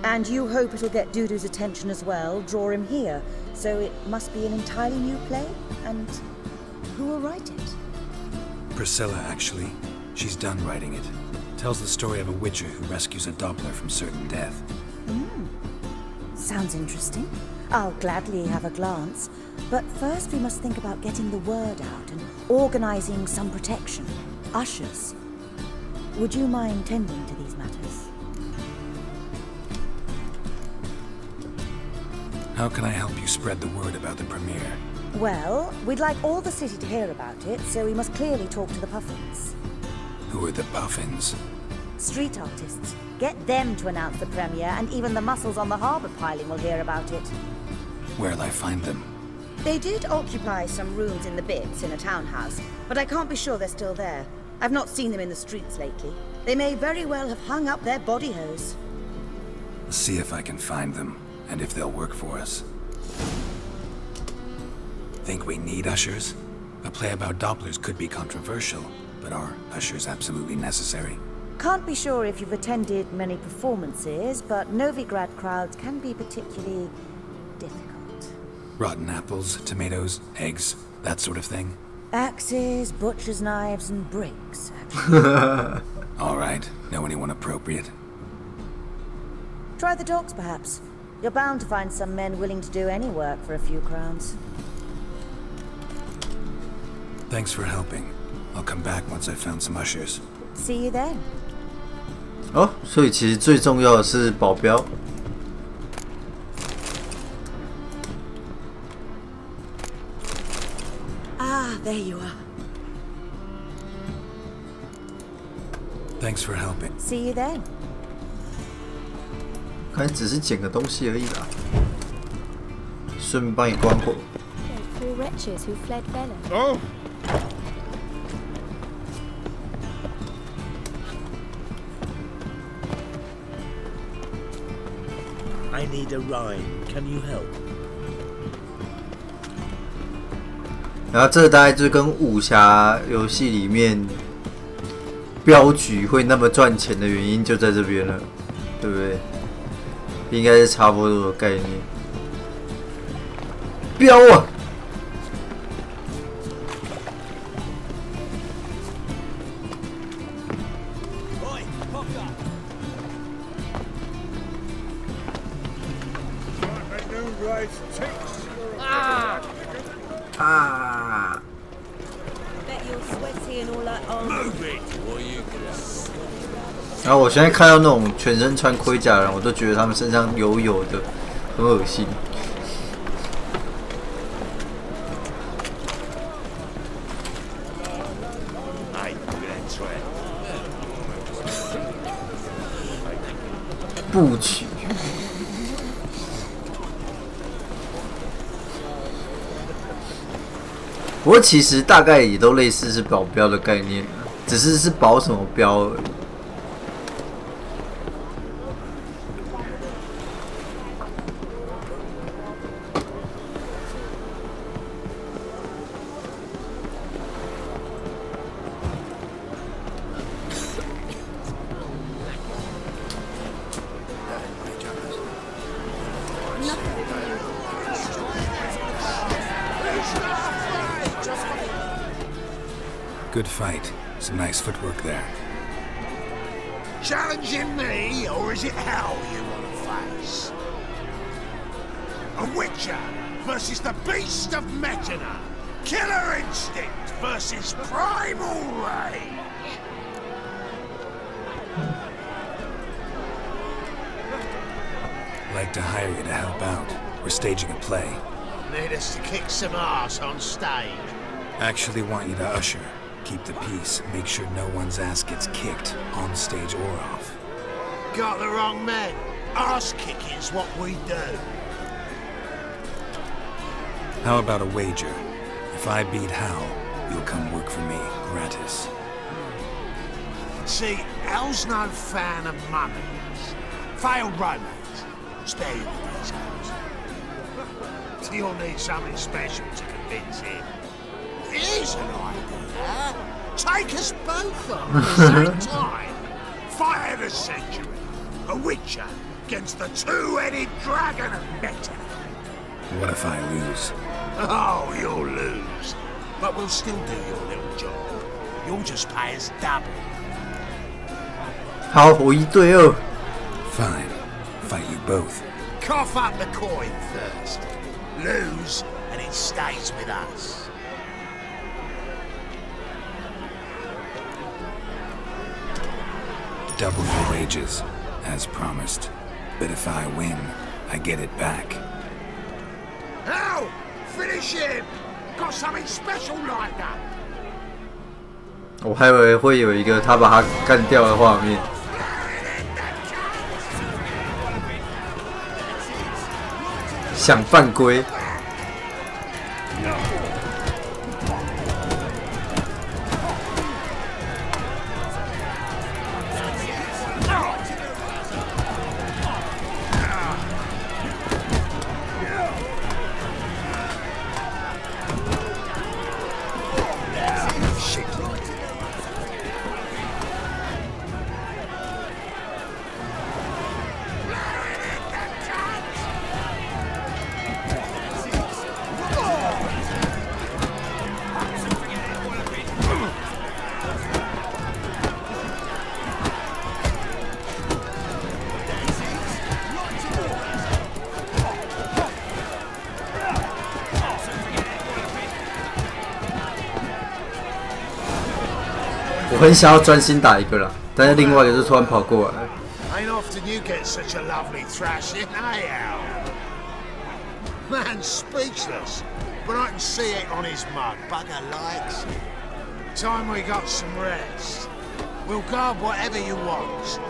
And you hope it'll get Dudu's attention as well, draw him here. So it must be an entirely new play? And who will write it? Priscilla, actually. She's done writing it. Tells the story of a witcher who rescues a Doppler from certain death. Sounds interesting. I'll gladly have a glance. But first we must think about getting the word out and organizing some protection. Ushers. Would you mind tending to these matters? How can I help you spread the word about the premiere? Well, we'd like all the city to hear about it, so we must clearly talk to the Puffins. Who are the Puffins? Street artists. Get them to announce the premiere, and even the muscles on the harbour piling will hear about it. Where'll I find them? They did occupy some rooms in the Bits in a townhouse, but I can't be sure they're still there. I've not seen them in the streets lately. They may very well have hung up their body hose. I'll see if I can find them, and if they'll work for us. Think we need ushers? A play about Dopplers could be controversial, but are ushers absolutely necessary? Can't be sure if you've attended many performances, but Novigrad crowds can be particularly difficult. Rotten apples, tomatoes, eggs, that sort of thing? Axes, butcher's knives, and bricks, actually. All right. Know anyone appropriate? Try the docks, perhaps. You're bound to find some men willing to do any work for a few crowns. Thanks for helping. I'll come back once I've found some ushers. See you then. 哦，所以其实最重要的是保镖。Ah, there you are. Thanks for helping. See you then. 看只是捡个东西而已啦，顺便帮你关火。 Poor wretches who fled Bella. Oh! I need a rhyme. Can you help? 然后这大概就跟武侠游戏里面镖局会那么赚钱的原因就在这边了，对不对？应该是差不多的概念。镖啊！ 啊！ 然后我现在看到那种全身穿盔甲的人，我都觉得他们身上油油的，很恶心。步曲。 不过其实大概也都类似是保镖的概念，只是是保什么镖而已。Good fight. Some nice footwork there. Challenging me, or is it hell you want to face? A Witcher versus the Beast of Metina. Killer instinct versus primal rage. I'd like to hire you to help out. We're staging a play. Need us to kick some ass on stage. Actually want you to usher. Keep the peace. Make sure no one's ass gets kicked, on stage or off. Got the wrong man. Ass kicking's what we do. How about a wager? If I beat Hal, you'll come work for me, gratis. See, Hal's no fan of mummies. Failed romance. Spare you the details. You'll need something special to convince him. Here's an idea. Take us both on at the same time. Fight of the century. A Witcher against the two-headed dragon of Meta. What if I lose? Oh, you'll lose. But we'll still do your little job. You'll just pay us double. 好，我1对2。 Fine. Fight you both. cough up the coin first. Lose, and it stays with us. Double your wages, as promised. But if I win, I get it back. How? Finish him! Got something special like that. 我还以为会有一个他把他干掉的画面。想犯规。我很想要专心打一个啦，但是另外一个就突然跑过来。Ain't often you get such a lovely thrashing, eh, Al? Man's speechless, but I can see it on his mug. Bugger likes. Time we got some rest. We'll guard whatever you want.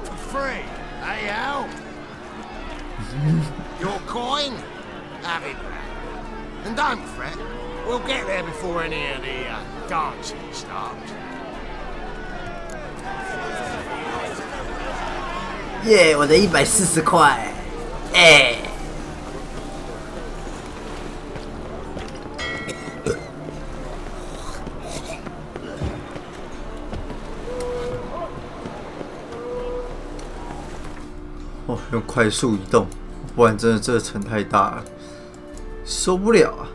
For free, eh, Al? Your coin? Have it back. And don't fret. We'll get there before any of the dancing starts. 耶，我的140块，哎。哦，用快速移动，不然真的这层太大了，受不了啊！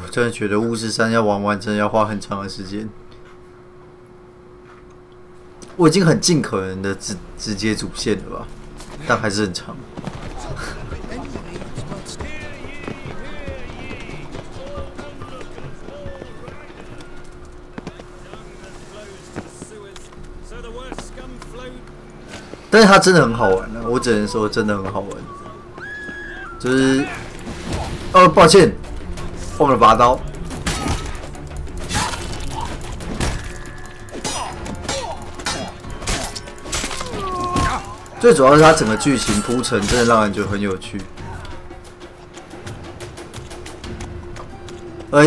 我真的觉得巫师三要玩完，真的要花很长的时间。我已经很尽可能的直接主线了吧，但还是很长。但是它真的很好玩啊，我只能说真的很好玩。就是，抱歉，忘了拔刀。最主要是它整个剧情铺陈真的让人觉得很有趣。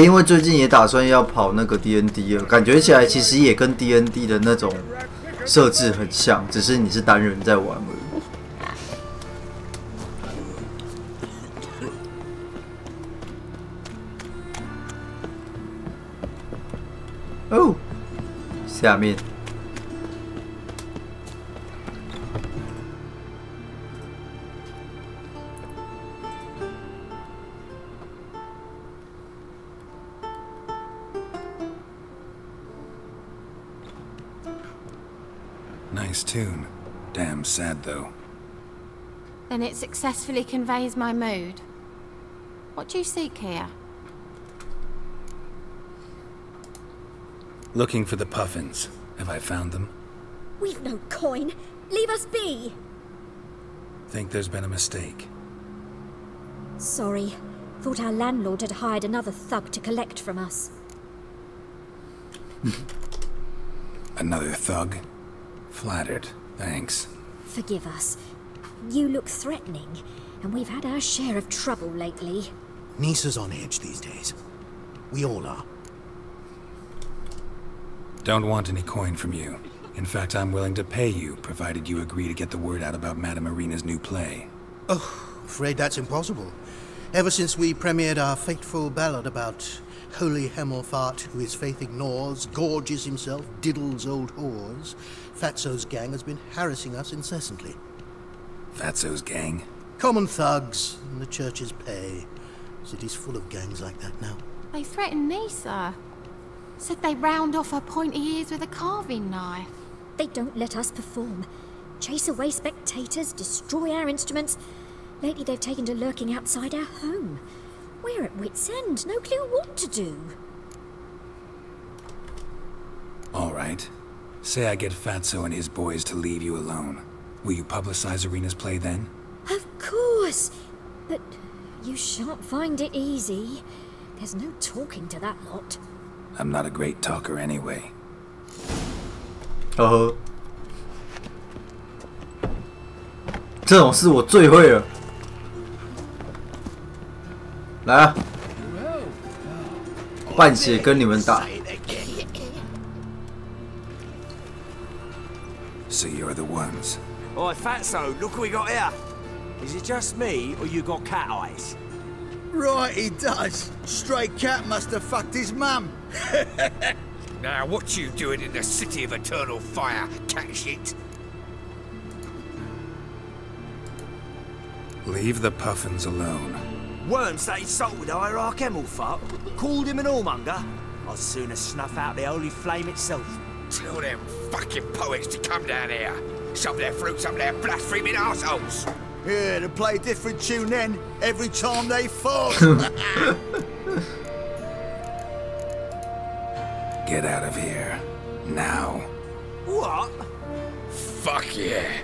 因为最近也打算要跑那个 DND 了，感觉起来其实也跟 DND 的那种设置很像，只是你是单人在玩而已。哦，下面。Nice tune. Damn sad, though. Then it successfully conveys my mood. What do you seek here? Looking for the puffins. Have I found them? We've no coin. Leave us be. Think there's been a mistake. Sorry. Thought our landlord had hired another thug to collect from us. Another thug? Flattered. Thanks. Forgive us. You look threatening, and we've had our share of trouble lately. Nisa's on edge these days. We all are. Don't want any coin from you. In fact, I'm willing to pay you, provided you agree to get the word out about Madame Irina's new play. Oh, afraid that's impossible. Ever since we premiered our fateful ballad about Holy Hemelfart, who his faith ignores, gorges himself, diddles old whores, Fatso's gang has been harassing us incessantly. Fatso's gang? Common thugs in the church's pay. City's full of gangs like that now. They threatened me, sir. Said they round off her pointy ears with a carving knife. They don't let us perform. Chase away spectators, destroy our instruments. Lately they've taken to lurking outside our home. We're at wit's end, no clue what to do. All right. Say I get Fatso and his boys to leave you alone. Will you publicize Arena's play then? Of course! But you shan't find it easy. There's no talking to that lot. I'm not a great talker anyway. 呵呵，这种事我最会了。来啊，半血跟你们打。 So you're the ones. Oi, Fatso, look what we got here. Is it just me, or you got cat eyes? Right, he does. Stray cat must have fucked his mum. Now, what you doing in the city of eternal fire, cat shit? Leave the puffins alone. Worms that insulted Hierarch Emelfart, called him an whoremonger. I'd sooner snuff out the holy flame itself. Tell them fucking poets to come down here. Shove their fruits up their blaspheming arseholes. Yeah, to play a different tune then, every time they fall. Get out of here. Now. What? Fuck yeah.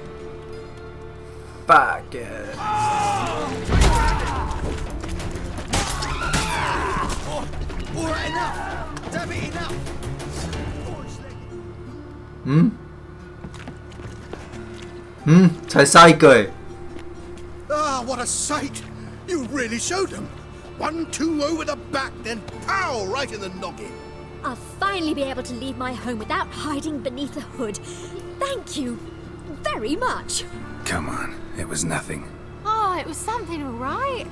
Fuck yeah. Alright, enough. Damn it, enough. 才杀一个哎。 Ah, what a sight! You really showed them. 1-2 over the back, then pow right in the noggin. I'll finally be able to leave my home without hiding beneath a hood. Thank you very much. Come on, it was nothing. Oh, it was something, all right.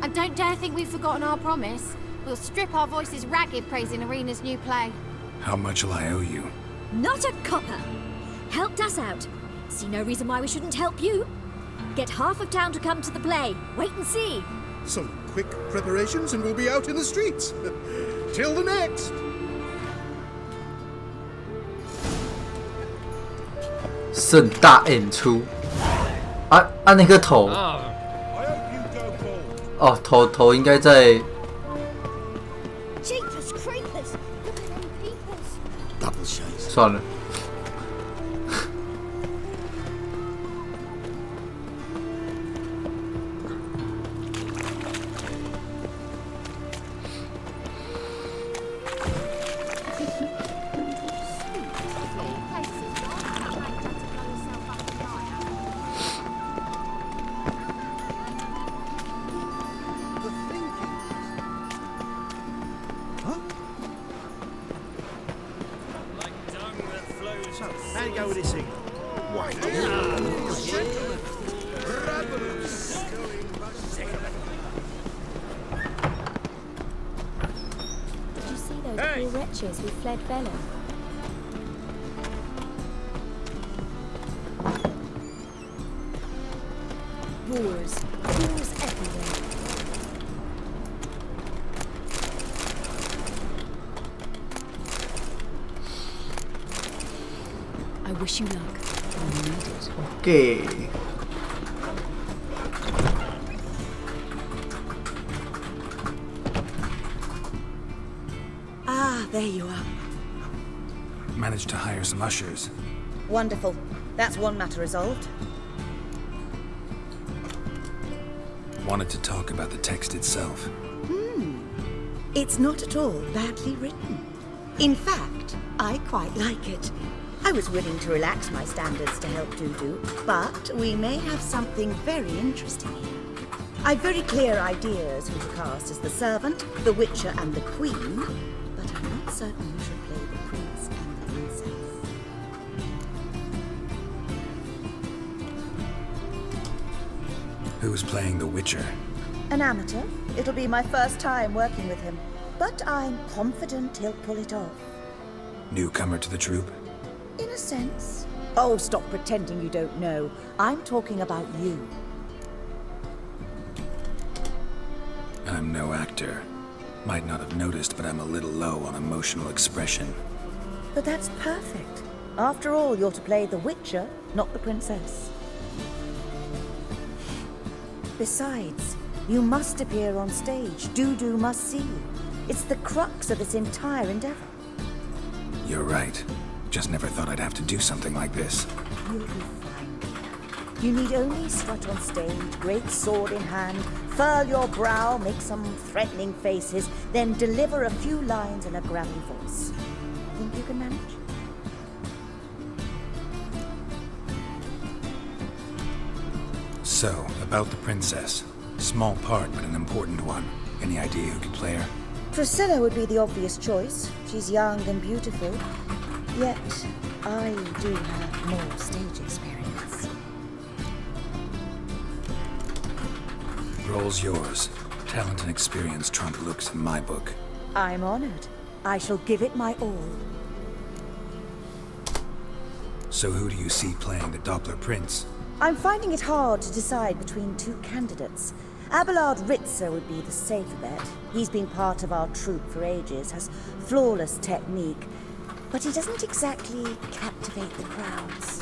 I don't dare think we've forgotten our promise. We'll strip our voices ragged praising Arena's new play. How much will I owe you? Not a copper. Helped us out. See no reason why we shouldn't help you. Get half of town to come to the play. Wait and see. Some quick preparations and we'll be out in the streets. Till the next. 盛大演出。啊，那个头。哦，头应该在。 Jeepers creepers! Double shades. 算了。How do you go with this thing? Wait. Did you see those poor wretches who fled Velen? Wars everywhere. I wish you luck. You need it. Okay. Ah, there you are. Managed to hire some ushers. Wonderful. That's one matter resolved. Wanted to talk about the text itself. It's not at all badly written. In fact, I quite like it. I was willing to relax my standards to help Dudu, but we may have something very interesting here. I've very clear ideas who to cast as the servant, the witcher, and the queen, but I'm not certain who should play the prince and the princess. Who's playing the Witcher? An amateur. It'll be my first time working with him, but I'm confident he'll pull it off. Newcomer to the troupe? In a sense. Oh, stop pretending you don't know. I'm talking about you. I'm no actor. Might not have noticed, but I'm a little low on emotional expression. But that's perfect. After all, you're to play the Witcher, not the princess. Besides, you must appear on stage. Dudu must see you. It's the crux of this entire endeavor. You're right. Just never thought I'd have to do something like this. You'll be fine. You need only strut on stage, great sword in hand, furl your brow, make some threatening faces, then deliver a few lines in a gravelly voice. Think you can manage? So, about the princess. Small part, but an important one. Any idea who could play her? Priscilla would be the obvious choice. She's young and beautiful. Yet, I do have more stage experience. Role's yours. Talent and experience trump looks in my book. I'm honored. I shall give it my all. So who do you see playing the Doppler Prince? I'm finding it hard to decide between two candidates. Abelard Ritzer would be the safer bet. He's been part of our troupe for ages, has flawless technique, but he doesn't exactly captivate the crowds.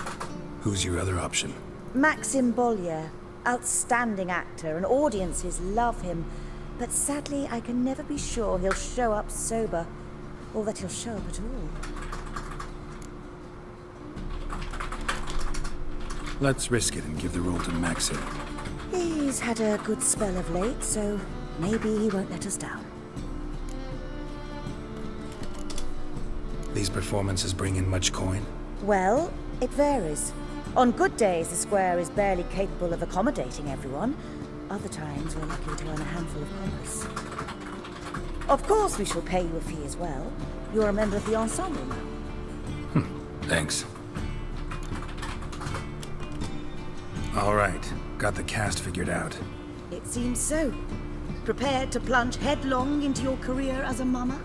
Who's your other option? Maxim Bollier, outstanding actor, and audiences love him, but sadly I can never be sure he'll show up sober, or that he'll show up at all. Let's risk it and give the role to Maxim. He's had a good spell of late, so maybe he won't let us down. These performances bring in much coin? Well, it varies. On good days, the square is barely capable of accommodating everyone. Other times, we're lucky to earn a handful of commerce. Of course, we shall pay you a fee as well. You're a member of the ensemble now. Thanks. All right. Got the cast figured out. It seems so. Prepared to plunge headlong into your career as a mama?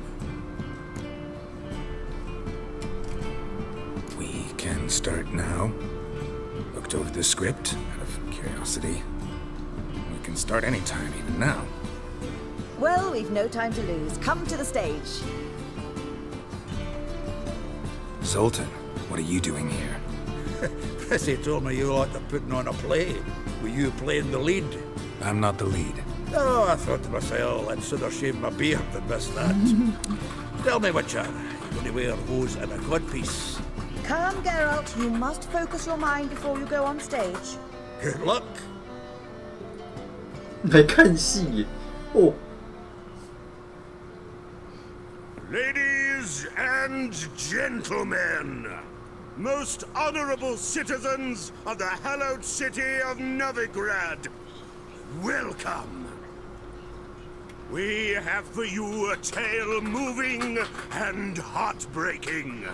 We can start now. Looked over the script out of curiosity. We can start anytime, even now. Well, we've no time to lose. Come to the stage. Zoltan, what are you doing here? Prissy told me you like to putting on a play. Were you playing the lead? I'm not the lead. Oh, I thought to myself, I'd sooner shave my beard than miss that. Tell me, Witcher, you're going to wear hose and a codpiece. Come, Geralt. You must focus your mind before you go on stage. Good luck. 来看戏哦。 Ladies and gentlemen, most honorable citizens of the hallowed city of Novigrad, welcome. We have for you a tale moving and heartbreaking.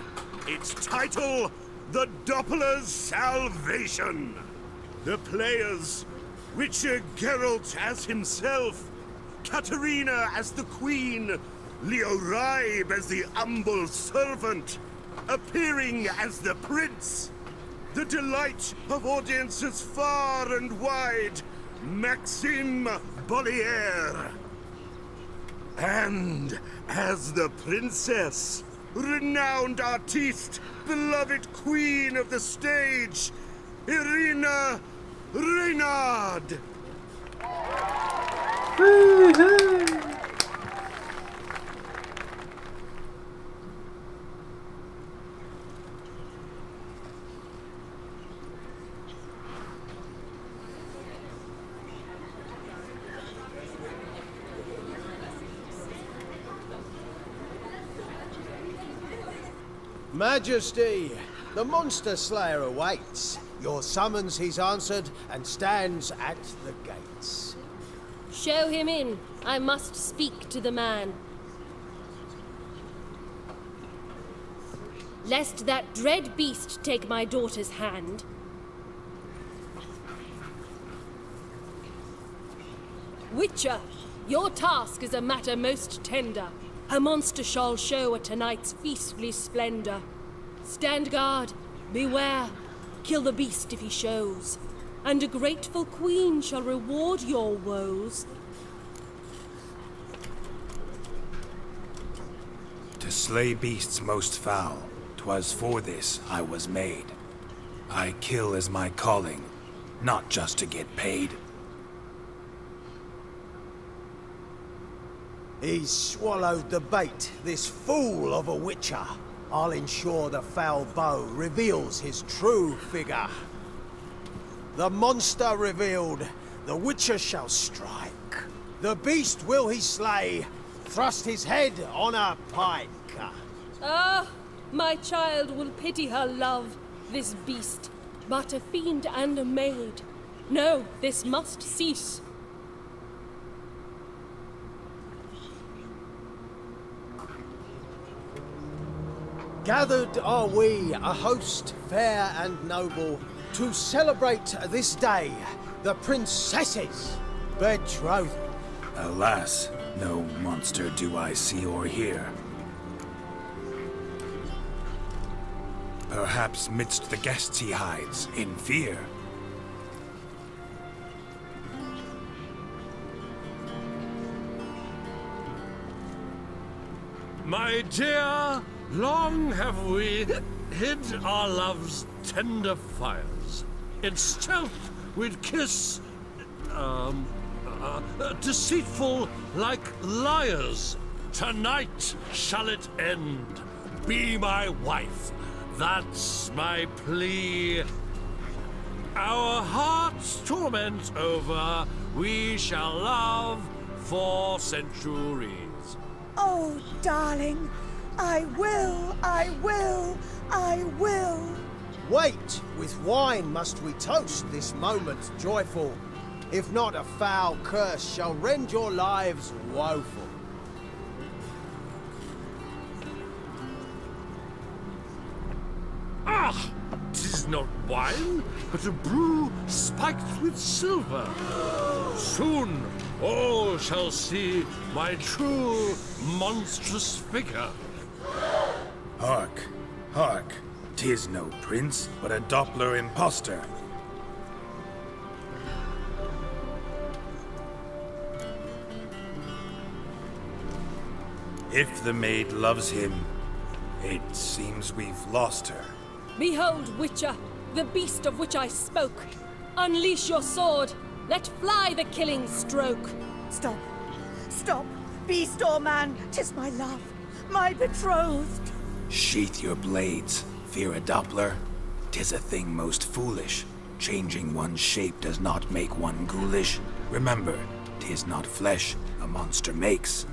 Its title, The Doppler's Salvation. The players, Witcher Geralt as himself, Katarina as the Queen, Leo Raib as the humble servant, appearing as the prince, the delight of audiences far and wide, Maxim Bollier. And as the princess, renowned artiste, beloved queen of the stage, Irina Reynard. Majesty, the Monster Slayer awaits. Your summons he's answered and stands at the gates. Show him in. I must speak to the man. Lest that dread beast take my daughter's hand. Witcher, your task is a matter most tender. Her monster shall show at tonight's feastly splendor. Stand guard, beware, kill the beast if he shows, and a grateful queen shall reward your woes. To slay beasts most foul, 'twas for this I was made. I kill as my calling, not just to get paid. He's swallowed the bait, this fool of a witcher. I'll ensure the foul bow reveals his true figure. The monster revealed, the witcher shall strike. The beast will he slay, thrust his head on a pike. Ah, my child will pity her love, this beast, but a fiend and a maid. No, this must cease. Gathered are we, a host fair and noble, to celebrate this day, the princess's betrothal. Alas, no monster do I see or hear. Perhaps midst the guests he hides, in fear. My dear, long have we hid our love's tender fires. In stealth we'd kiss, deceitful like liars. Tonight shall it end. Be my wife. That's my plea. Our hearts' torment over, we shall love for centuries. Oh, darling, I will, I will, I will. Wait, with wine must we toast this moment joyful. If not, a foul curse shall rend your lives woeful. Ah! 'Tis not wine, but a brew spiked with silver. Soon all shall see my true monstrous figure. Hark, hark. 'Tis no prince, but a Doppler impostor. If the maid loves him, it seems we've lost her. Behold, Witcher, the beast of which I spoke. Unleash your sword. Let fly the killing stroke. Stop. Stop. Beast or man, 'tis my love, my betrothed. Sheath your blades. Fear a Doppler? 'Tis a thing most foolish. Changing one's shape does not make one ghoulish. Remember, 'tis not flesh a monster makes.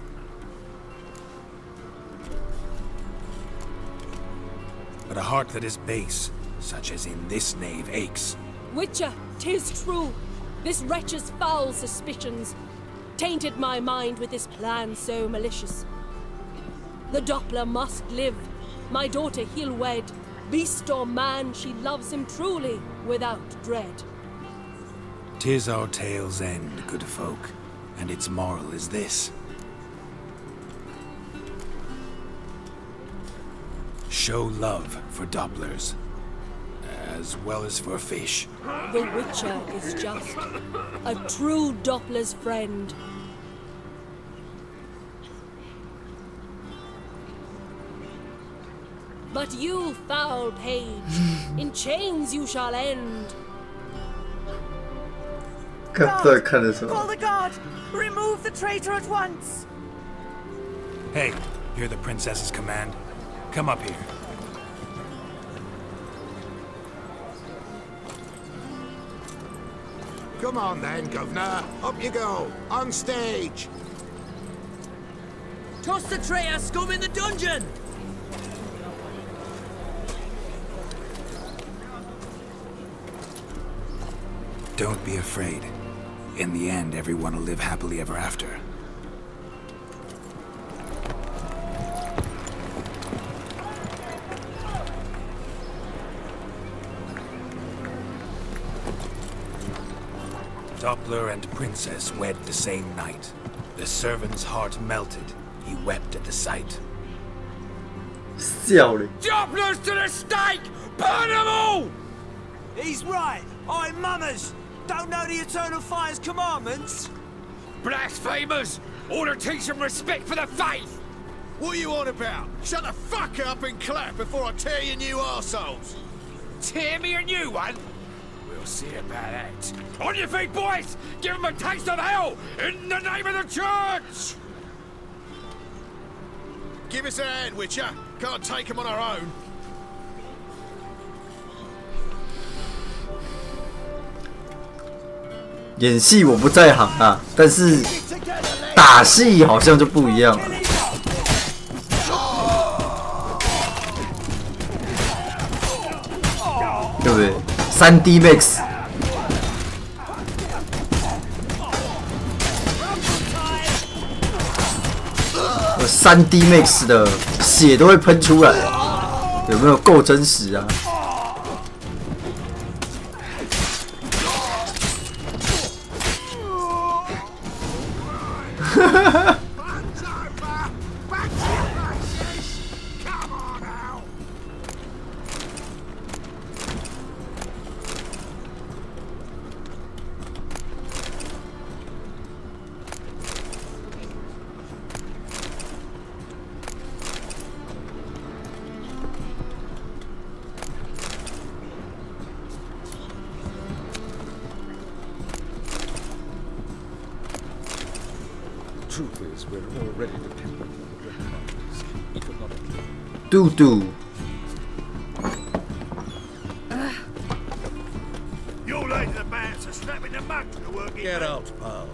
But a heart that is base, such as in this knave aches. Witcher, 'tis true. This wretch's foul suspicions tainted my mind with this plan so malicious. The Doppler must live. My daughter he'll wed. Beast or man, she loves him truly, without dread. 'Tis our tale's end, good folk, and its moral is this. Show love for Dopplers, as well as for fish. The Witcher is just a true Doppler's friend. But you, foul page, in chains you shall end. Guard, call the guard! Remove the traitor at once! Hey, hear the princess's command? Come up here. Come on then, Governor. Up you go. On stage. Toss the traitor scum in the dungeon! Don't be afraid. In the end, everyone will live happily ever after. Doppler and princess wed the same night. The servant's heart melted. He wept at the sight. Dopplers to the stake! Burn them all! He's right. I'm mummers. Don't know the Eternal Fire's commandments? Blasphemers! Order teach them respect for the faith! What are you on about? Shut the fuck up and clap before I tear you new arseholes! Tear me a new one? We'll see about that. On your feet, boys! Give them a taste of hell in the name of the church! Give us a hand, Witcher. Can't take them on our own. 演戏我不在行啊，但是打戏好像就不一样了，对不对？3D Max， 3D Max 的血都会喷出来，有没有够真实啊？嘟嘟。You're late to the band, so snap in the mug to the working. Get out, pal.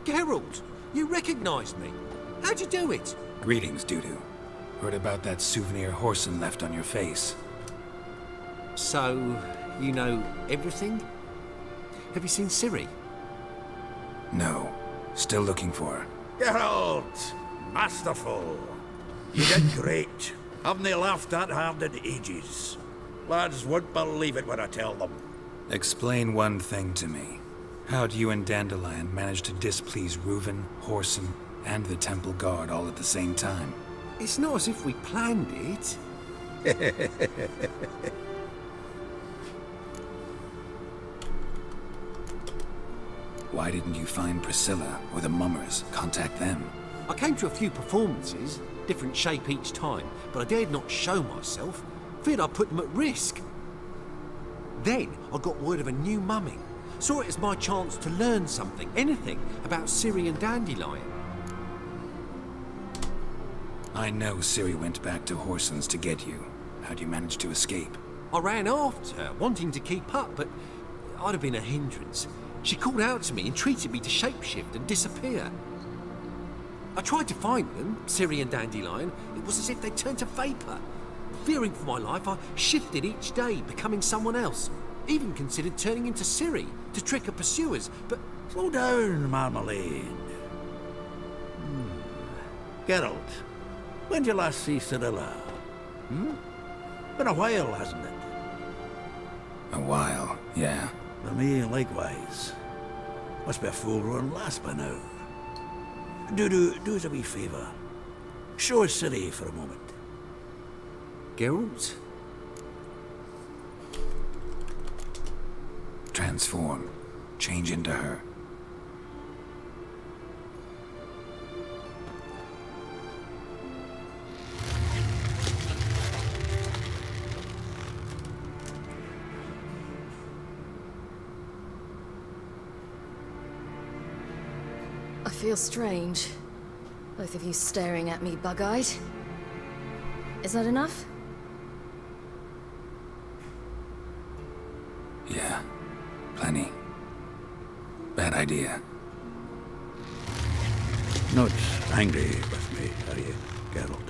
Geralt, you recognized me. How'd you do it? Greetings, Dudu. Heard about that souvenir Horson left on your face. So, you know everything? Have you seen Ciri? No. Still looking for her. Geralt! Masterful! You did great. Haven't they laughed that hard in ages? Lads won't believe it when I tell them. Explain one thing to me. How'd you and Dandelion manage to displease Reuven, Horson, and the Temple Guard all at the same time? It's not as if we planned it. Why didn't you find Priscilla or the Mummers? Contact them. I came to a few performances, different shape each time, but I dared not show myself. Feared I'd put them at risk. Then I got word of a new mumming. Saw it as my chance to learn something, anything, about Ciri and Dandelion. I know Ciri went back to Horson's to get you. How'd you manage to escape? I ran after her, wanting to keep up, but I'd have been a hindrance. She called out to me, entreated me to shapeshift and disappear. I tried to find them, Ciri and Dandelion. It was as if they turned to vapour. Fearing for my life, I shifted each day, becoming someone else. Even considered turning into Ciri to trick her pursuers, but... Slow down, Marmalade. Geralt, when did you last see Cirilla? Been a while, hasn't it? A while, yeah. For me, likewise. Must be a full run last by now. Do us a wee favour. Show us Ciri for a moment. Geralt? Transform. Change into her. I feel strange. Both of you staring at me bug-eyed. Is that enough? Yeah. Plenty. Bad idea. Not angry with me, are you, Geralt?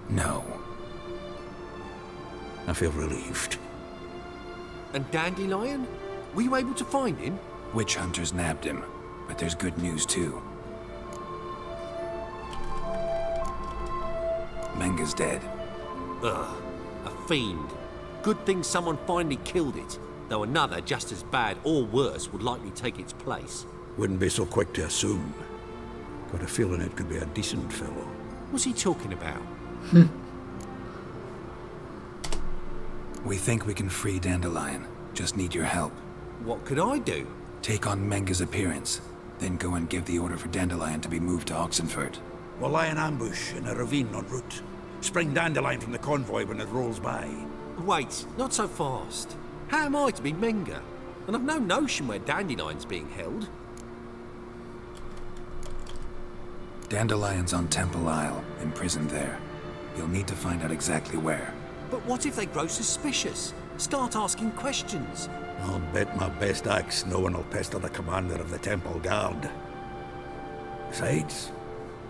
No. I feel relieved. And Dandelion? Were you able to find him? Witch hunters nabbed him, but there's good news too. Menga's dead. Ugh, a fiend. Good thing someone finally killed it, though another just as bad or worse would likely take its place. Wouldn't be so quick to assume. Got a feeling it could be a decent fellow. What's he talking about? We think we can free Dandelion. Just need your help. What could I do? Take on Menga's appearance. Then go and give the order for Dandelion to be moved to Oxenford. We'll lie in ambush in a ravine en route. Spring Dandelion from the convoy when it rolls by. Wait, not so fast. How am I to be Menga? And I've no notion where Dandelion's being held. Dandelion's on Temple Isle, imprisoned there. You'll need to find out exactly where. But what if they grow suspicious? Start asking questions? I'll bet my best axe no one will pester the commander of the Temple Guard. Besides,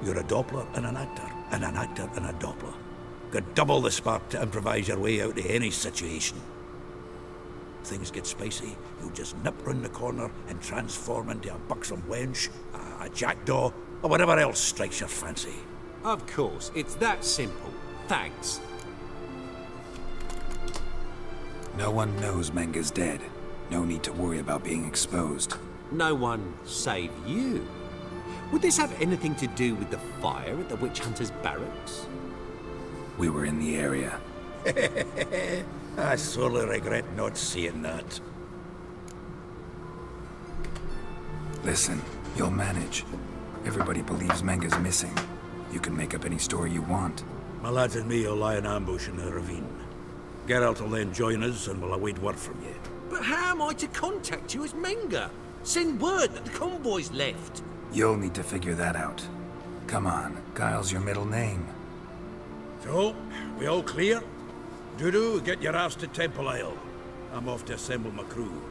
you're a Doppler and an actor and a Doppler. Got double the spark to improvise your way out of any situation. Things get spicy, you'll just nip round the corner and transform into a buxom wench, a jackdaw, or whatever else strikes your fancy. Of course, it's that simple. Thanks. No one knows Menga's dead. No need to worry about being exposed. No one save you. Would this have anything to do with the fire at the witch hunter's barracks? We were in the area. I sorely regret not seeing that. Listen, you'll manage. Everybody believes Menga's missing. You can make up any story you want. My lads and me will lie in ambush in the ravine. Geralt will then join us and we'll await word from you. But how am I to contact you as Menga? Send word that the convoy's left. You'll need to figure that out. Come on, Guile's your middle name. So, we all clear? Dudu, get your ass to Temple Isle. I'm off to assemble my crew.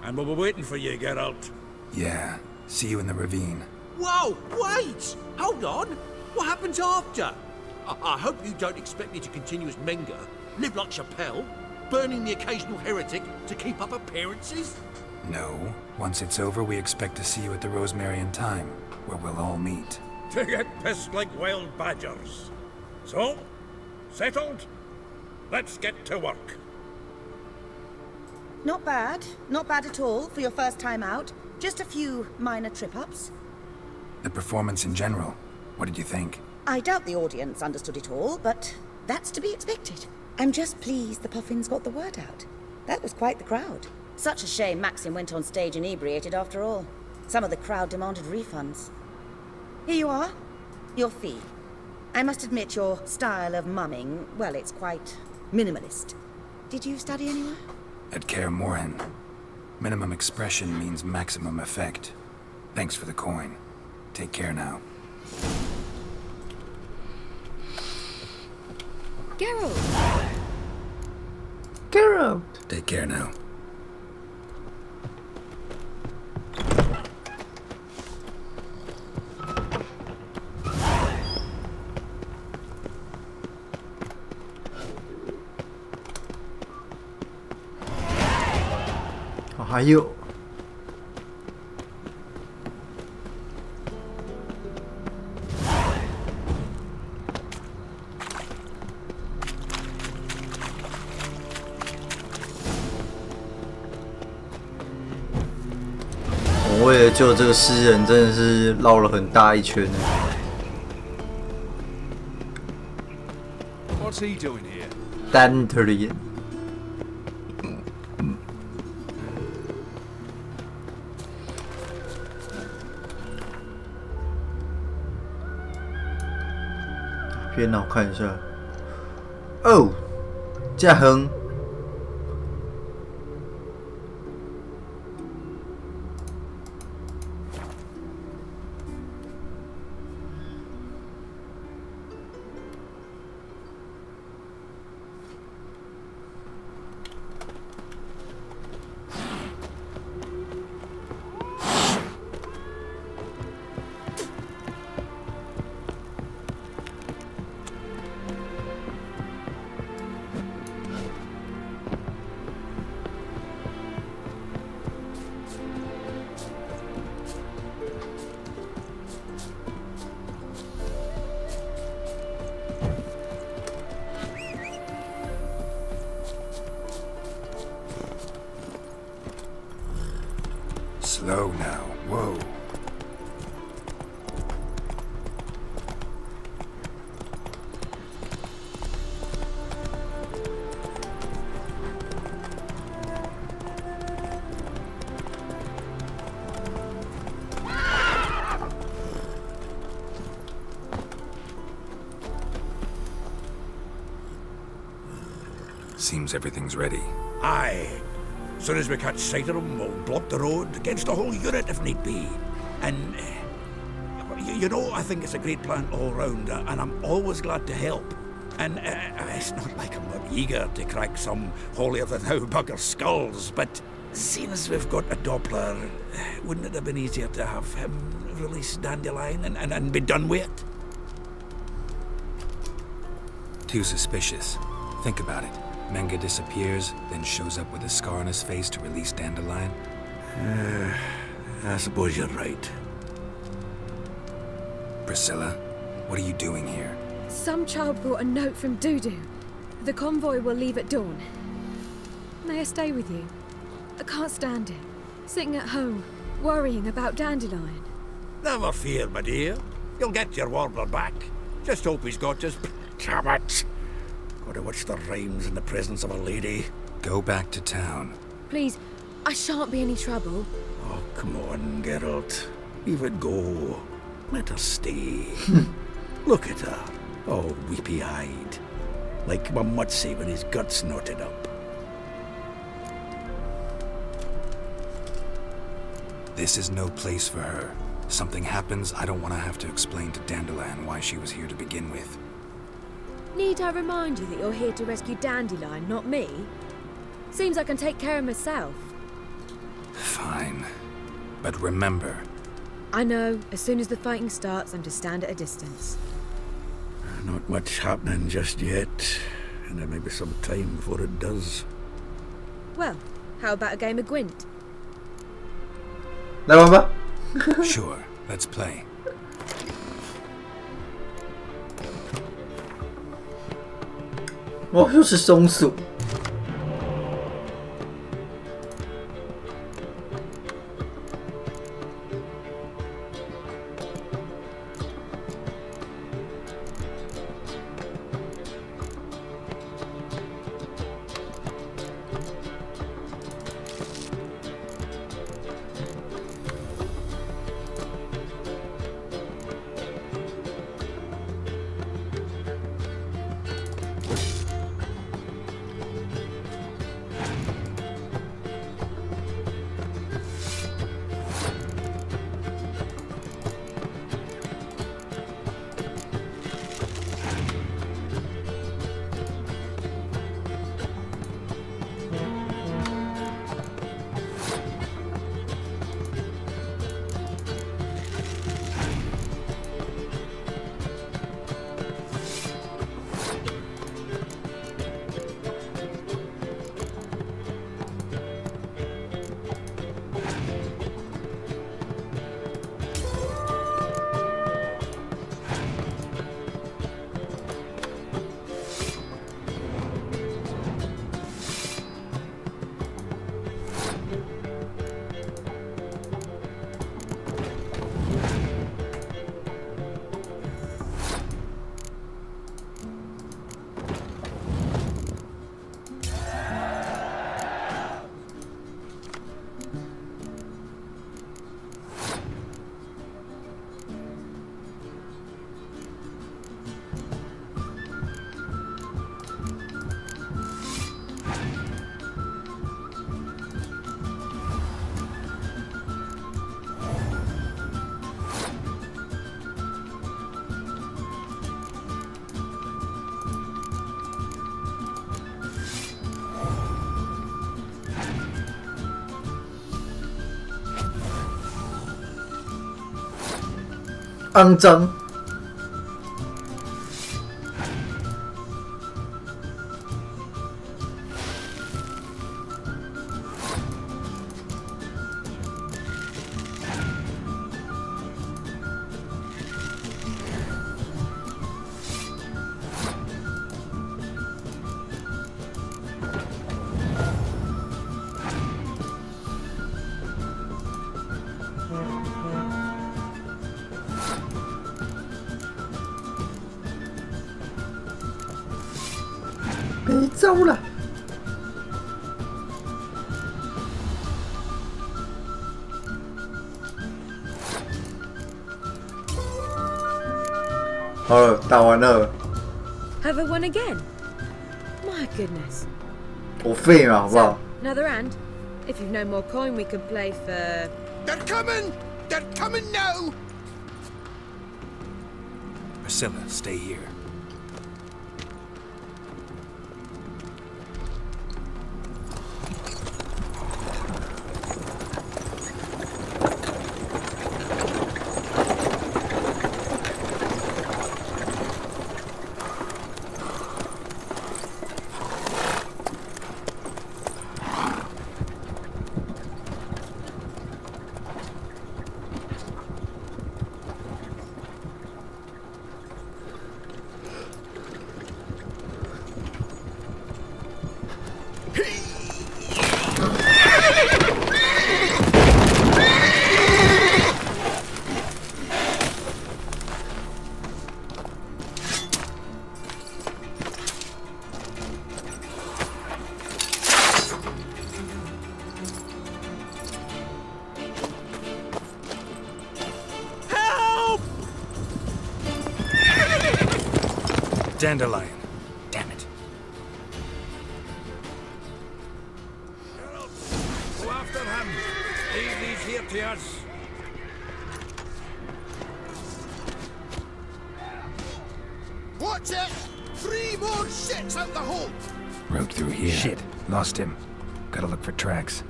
And we'll be waiting for you, Geralt. Yeah, see you in the ravine. Whoa, wait! Hold on! What happens after? I hope you don't expect me to continue as Menga, live like Chappelle, burning the occasional heretic to keep up appearances? No. Once it's over, we expect to see you at the Rosemary in Time, where we'll all meet. To get pissed like wild badgers. So, settled? Let's get to work. Not bad. Not bad at all for your first time out. Just a few minor trip-ups. The performance in general, what did you think? I doubt the audience understood it all, but that's to be expected. I'm just pleased the Puffins got the word out. That was quite the crowd. Such a shame Maxim went on stage inebriated after all. Some of the crowd demanded refunds. Here you are. Your fee. I must admit your style of mumming, well, it's quite minimalist. Did you study anywhere? At Kaer Morhen. Minimum expression means maximum effect. Thanks for the coin. Take care now. Geralt! Geralt! Take care now.哦，还有。我为了救这个诗人，真的是绕了很大一圈呢。What's he doing here? Dandelion.电脑看一下。哦，这横。Seems everything's ready. Aye. Soon as we catch sight of them, we'll block the road against the whole unit if need be. And, you know, I think it's a great plan all round, and I'm always glad to help. And it's not like I'm not eager to crack some holier-than-thou bugger skulls, but seeing as we've got a Doppler, wouldn't it have been easier to have him release Dandelion and be done with it? Too suspicious. Think about it. Menga disappears, then shows up with a scar on his face to release Dandelion. I suppose you're right. Priscilla, what are you doing here? Some child brought a note from Dudu. The convoy will leave at dawn. May I stay with you? I can't stand it. Sitting at home, worrying about Dandelion. Never fear, my dear. You'll get your warbler back. Just hope he's got his... Damn it! Gotta watch the rhymes in the presence of a lady. Go back to town. Please, I shan't be any trouble. Oh, come on, Geralt. Leave it go. Let her stay. Look at her. Oh, weepy-eyed. Like my Mutsy when his guts knotted up. This is no place for her. Something happens, I don't want to have to explain to Dandelion why she was here to begin with. Need I remind you that you're here to rescue Dandelion, not me? Seems I can take care of myself. Fine. But remember... I know. As soon as the fighting starts, I'm to stand at a distance. Not much happening just yet. And there may be some time before it does. Well, how about a game of Gwent? Sure, let's play. Oh, 又是松鼠。肮脏。没招了。好了，打完了。 Have I won again? My goodness. 我废嘛，好不好？ Another hand? If you've no more coin, we could play for... They're coming! They're coming now! Priscilla, stay here. Dandelion. Damn it. Go after him. Leave these here to us. Watch it! 3 more shits out the hole! Rode through here. Shit. Lost him. Gotta look for tracks.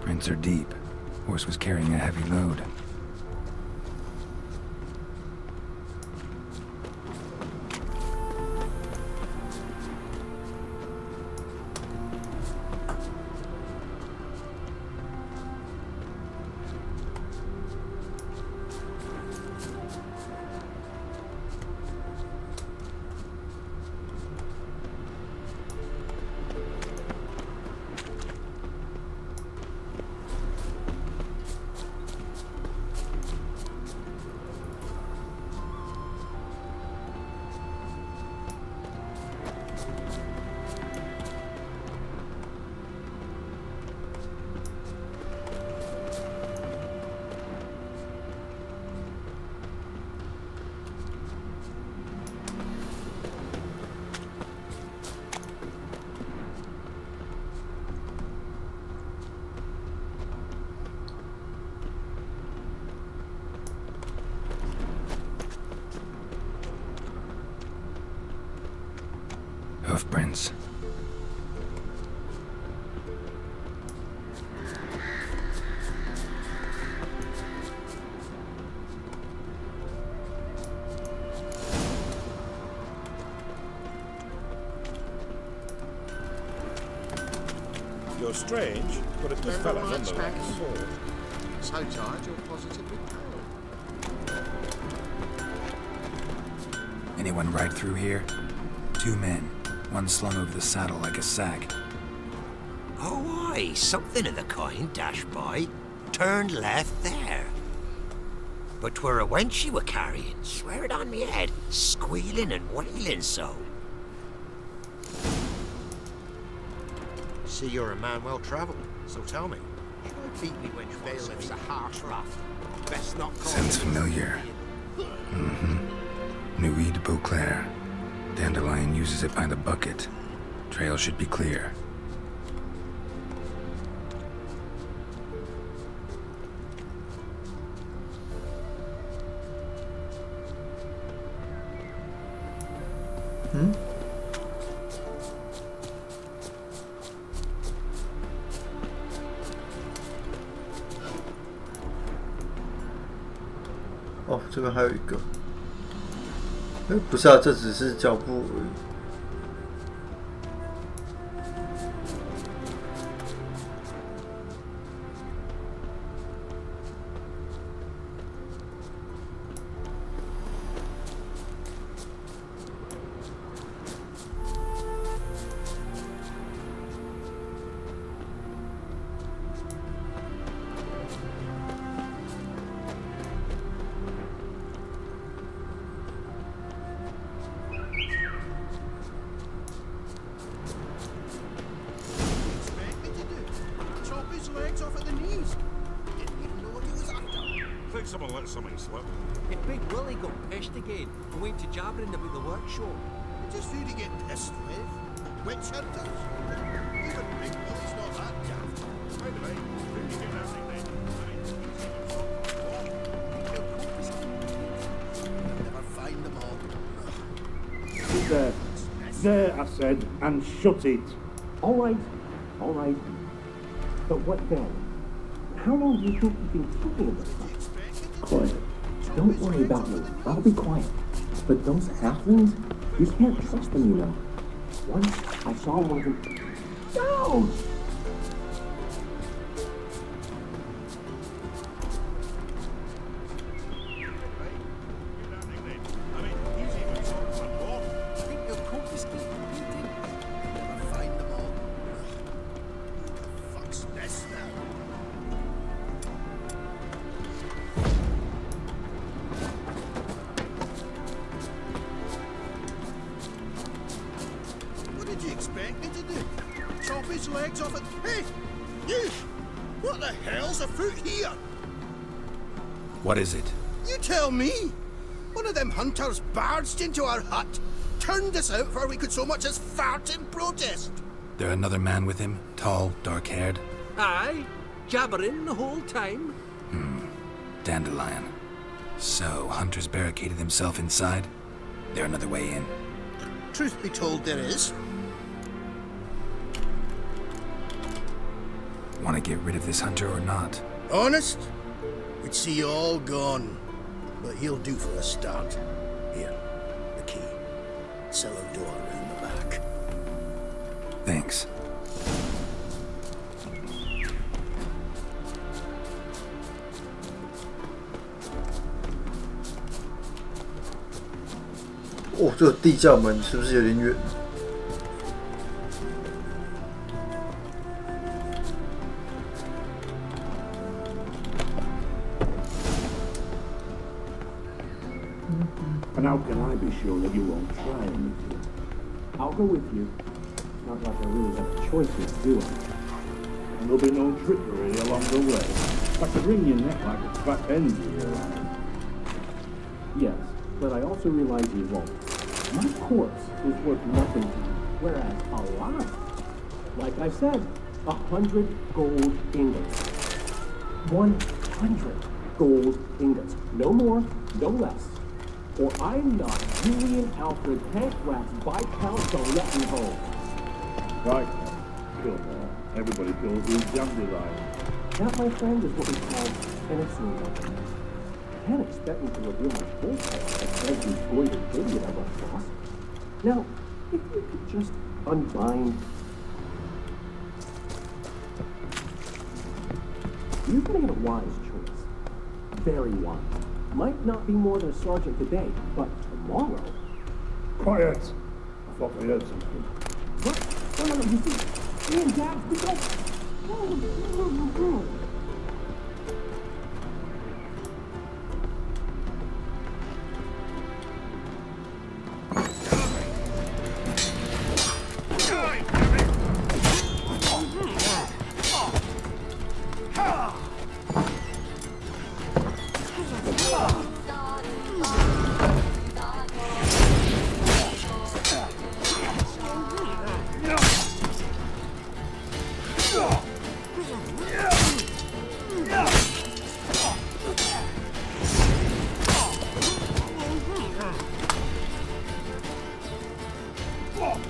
Prints are deep. Horse was carrying a heavy load. Hoofprints. You're strange, but a good fella nonetheless. So tired you're positively pale. Anyone ride through here? 2 men. One slung over the saddle like a sack. Oh, aye, something of the kind dashed by. Turned left there. But 'twere a wench you were carrying, swear it on me head, squealing and wailing so. See, you're a man well travelled, so tell me. Should I beat me when bailiff's a harsh rough? Best not call Sounds familiar. Nuit de Beauclair. Dandelion uses it by the bucket. Trail should be clear.哦，这边还有一个。不是啊，这只是脚步而已。think someone let something slip. If Big Willie got pissed again and went to jabbering about the workshop. Just who to get pissed with? Witch hunters? Even Big Willie's not that daft. By the way, who do you get that nickname? You'll never find them all. There. There, I said, and shut it. All right. But what then? How long do you think you've been thinking of this? Quiet. Don't worry about me. I'll be quiet. But those halflings, you can't trust them, you know. Once I saw one of them. No! What is it? You tell me! One of them hunters barged into our hut, turned us out before we could so much as fart in protest. There another man with him? Tall, dark-haired? Aye, jabbering the whole time. Dandelion. So, Hunter's barricaded himself inside? There another way in? Truth be told, there is. Want to get rid of this Hunter or not? Honest? We'd see you all gone. But he'll do for a start. Here, the key. Cellar door around the back. Thanks.哦，这个地窖门是不是有点远？ And how can I be sure that you won't try anything? I'll go with you. Not like I really have a choice in doing. And there'll be no trickery along the way. I could wring your neck like a fat hen here. Yes, but I also realize you won't. My corpse is worth nothing to you, whereas alive, like I said, 100 gold ingots. 100 gold ingots. No more, no less. Or I'm not Julian Alfred Pankratz Viscount Galettenholm. Right, kill more. Everybody kills these dandelions. That, my friend, is what we call an assumption. You can't expect me to reveal my full face as every goited idiot I run across. Now, if you could just unbind... You've made a wise choice. Very wise. Might not be more than a sergeant today, but tomorrow... Quiet! I thought I heard something. What? No, you see, me and Dad, we don't...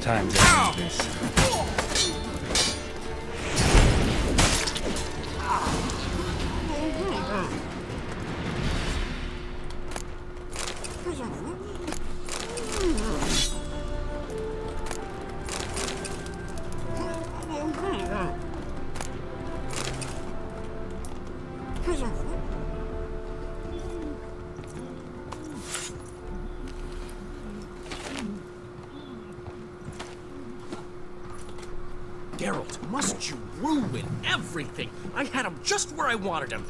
Time to end this. Geralt, must you ruin everything? I had him just where I wanted him.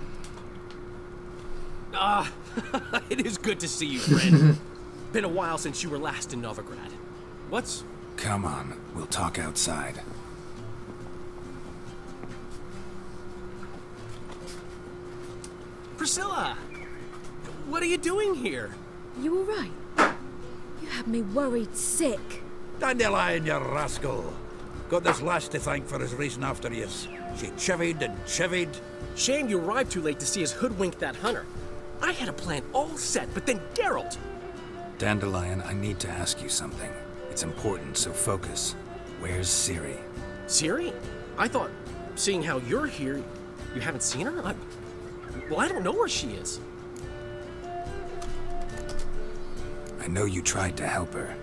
It is good to see you, friend. Been a while since you were last in Novigrad. What's... Come on, we'll talk outside. Priscilla! What are you doing here? You all right? You had me worried sick. Dandelion, you rascal. Got this lass to thank for his racing after yous. She chivied and chivied. Shame you arrived too late to see us hoodwink that hunter. I had a plan all set, but then Geralt. Dandelion, I need to ask you something. It's important, so focus. Where's Ciri? Ciri? I thought, seeing how you're here, you haven't seen her? Well, I don't know where she is. I know you tried to help her.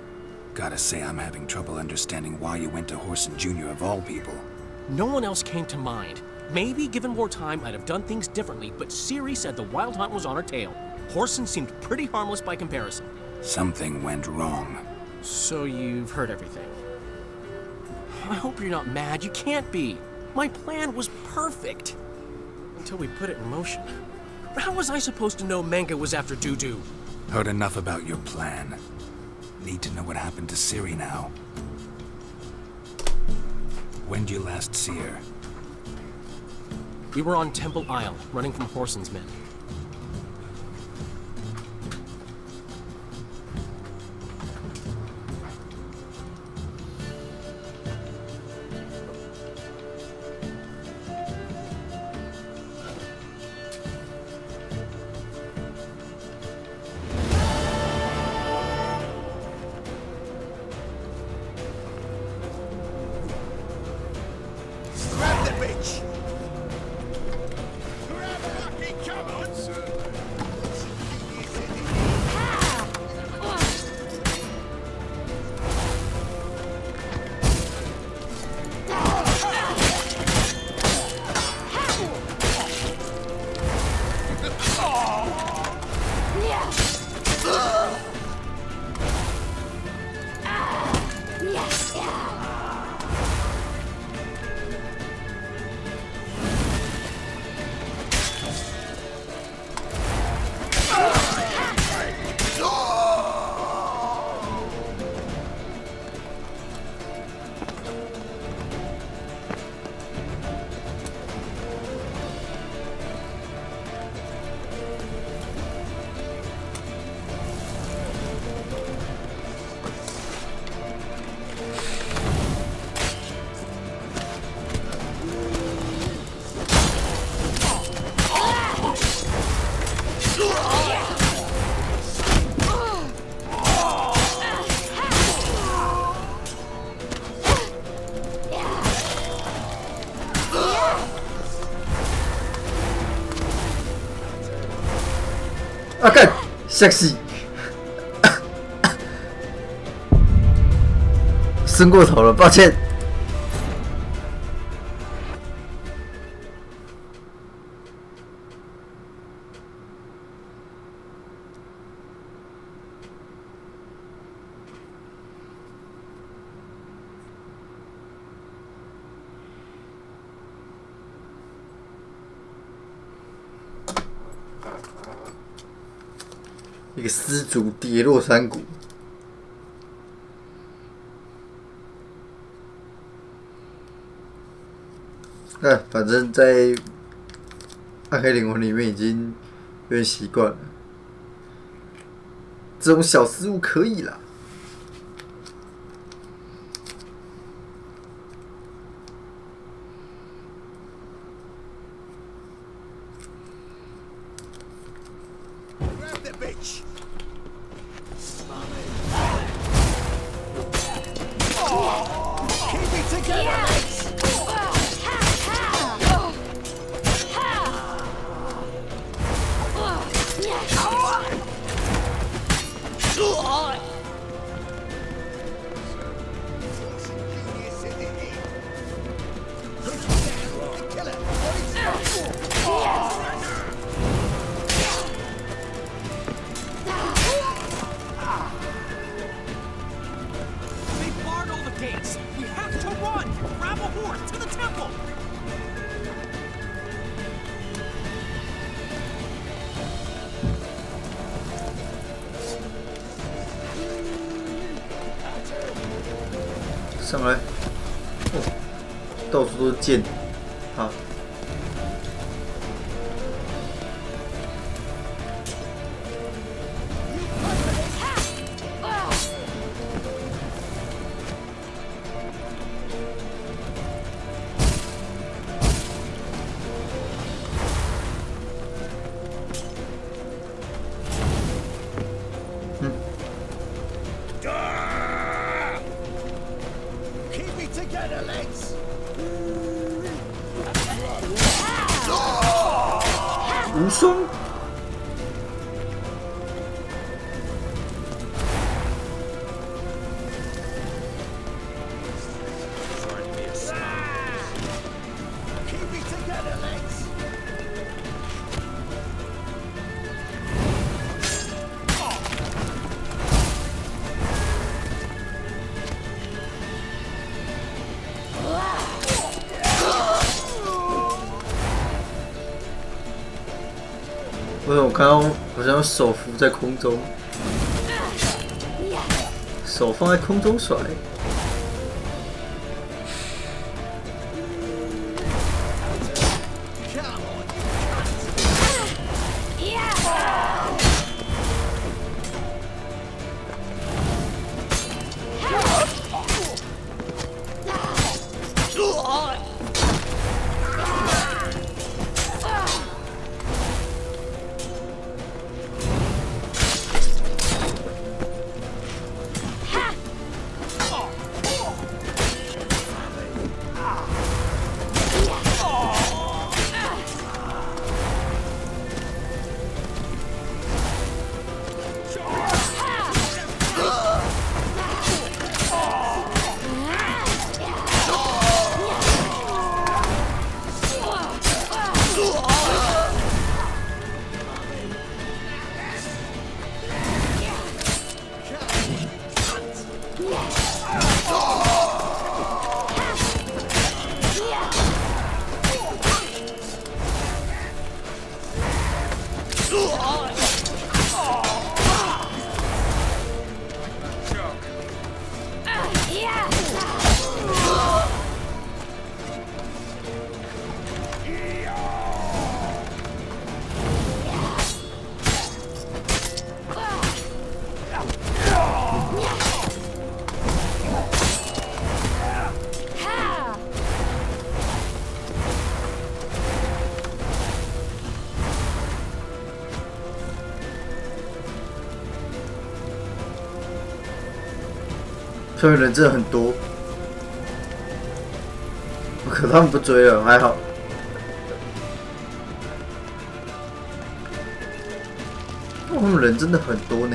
Gotta say, I'm having trouble understanding why you went to Whoreson Jr. of all people. No one else came to mind. Maybe, given more time, I'd have done things differently, but Ciri said the Wild Hunt was on her tail. Whoreson seemed pretty harmless by comparison. Something went wrong. So you've heard everything. I hope you're not mad. You can't be. My plan was perfect. Until we put it in motion. How was I supposed to know Manga was after Dudu? Heard enough about your plan. Need to know what happened to Ciri now. When did you last see her? We were on Temple Isle, running from Whoreson's men. Grab the bitch! Grab fucking come on, sir!啊干，吓死！伸过头了，抱歉。一个失足跌落山谷。反正在《暗黑灵魂》里面已经有点习惯了，这种小失误可以啦。Grab the bitch! Keep it together, mates! They barred all the gates. We have to run. Grab a horse to the temple. sông 上来！哦，到处都是剑，好。看到好像手扶在空中，手放在空中甩。下面人真的很多，可他们不追了，还好。他们人真的很多呢。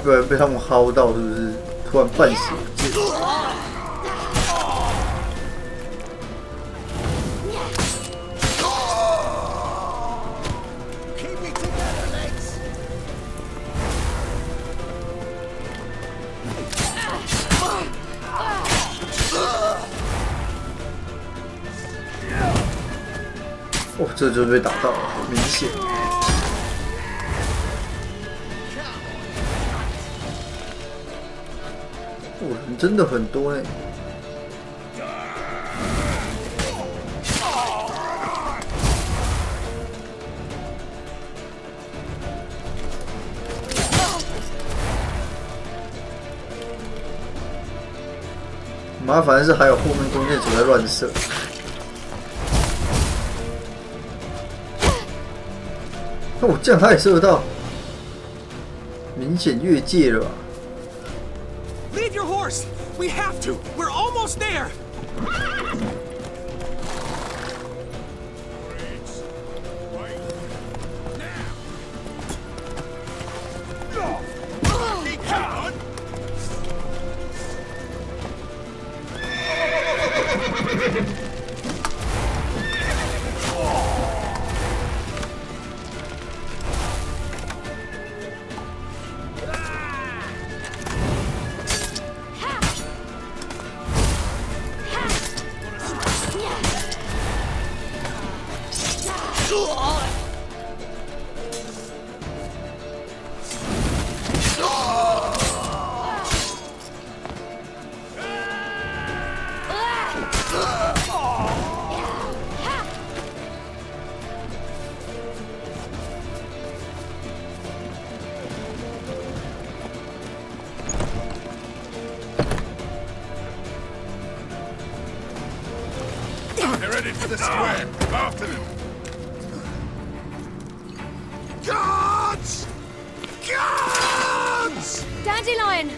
不然被他们薅到，是不是？突然半血不见。哦，这就被打到了，好明显。哦，人真的很多呢。麻烦的是还有后面弓箭手在乱射。哦，这样他也射得到，明显越界了吧？ Leave your horse! We have to! We're almost there! They're headed for the square. After them. Guards! Guards! Dandelion!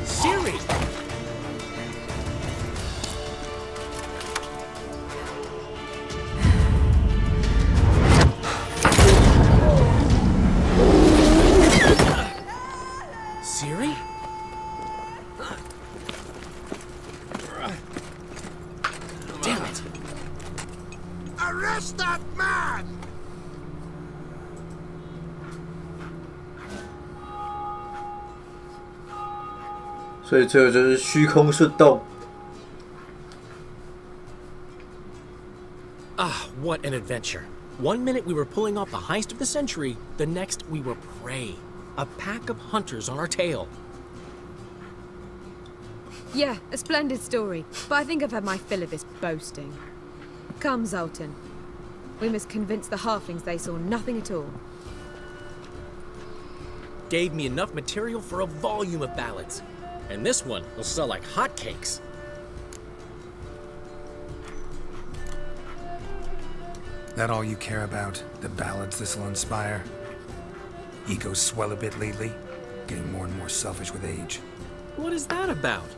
Ciri! Ciri? Damn it! Arrest that man!所以最后就是虚空瞬动。 Ah, what an adventure. One minute we were pulling off the heist of the century, the next we were prey. A pack of hunters on our tail. Yeah, a splendid story, but I think I've had my fill of this boasting. Come, Zoltan. We must convince the halflings they saw nothing at all. Gave me enough material for a volume of ballads. And this one will sell like hotcakes. That all you care about? The ballads this'll inspire? Egos swell a bit lately? Getting more and more selfish with age. What is that about?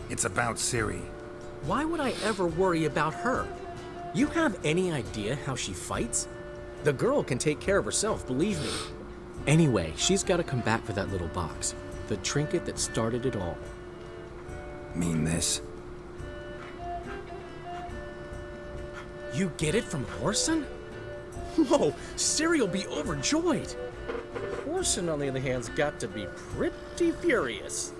It's about Ciri. Why would I ever worry about her? You have any idea how she fights? The girl can take care of herself, believe me. Anyway, she's got to come back for that little box. The trinket that started it all. Mean this? You get it from Whoreson? Whoa, Ciri will be overjoyed. Whoreson, on the other hand, has got to be pretty furious.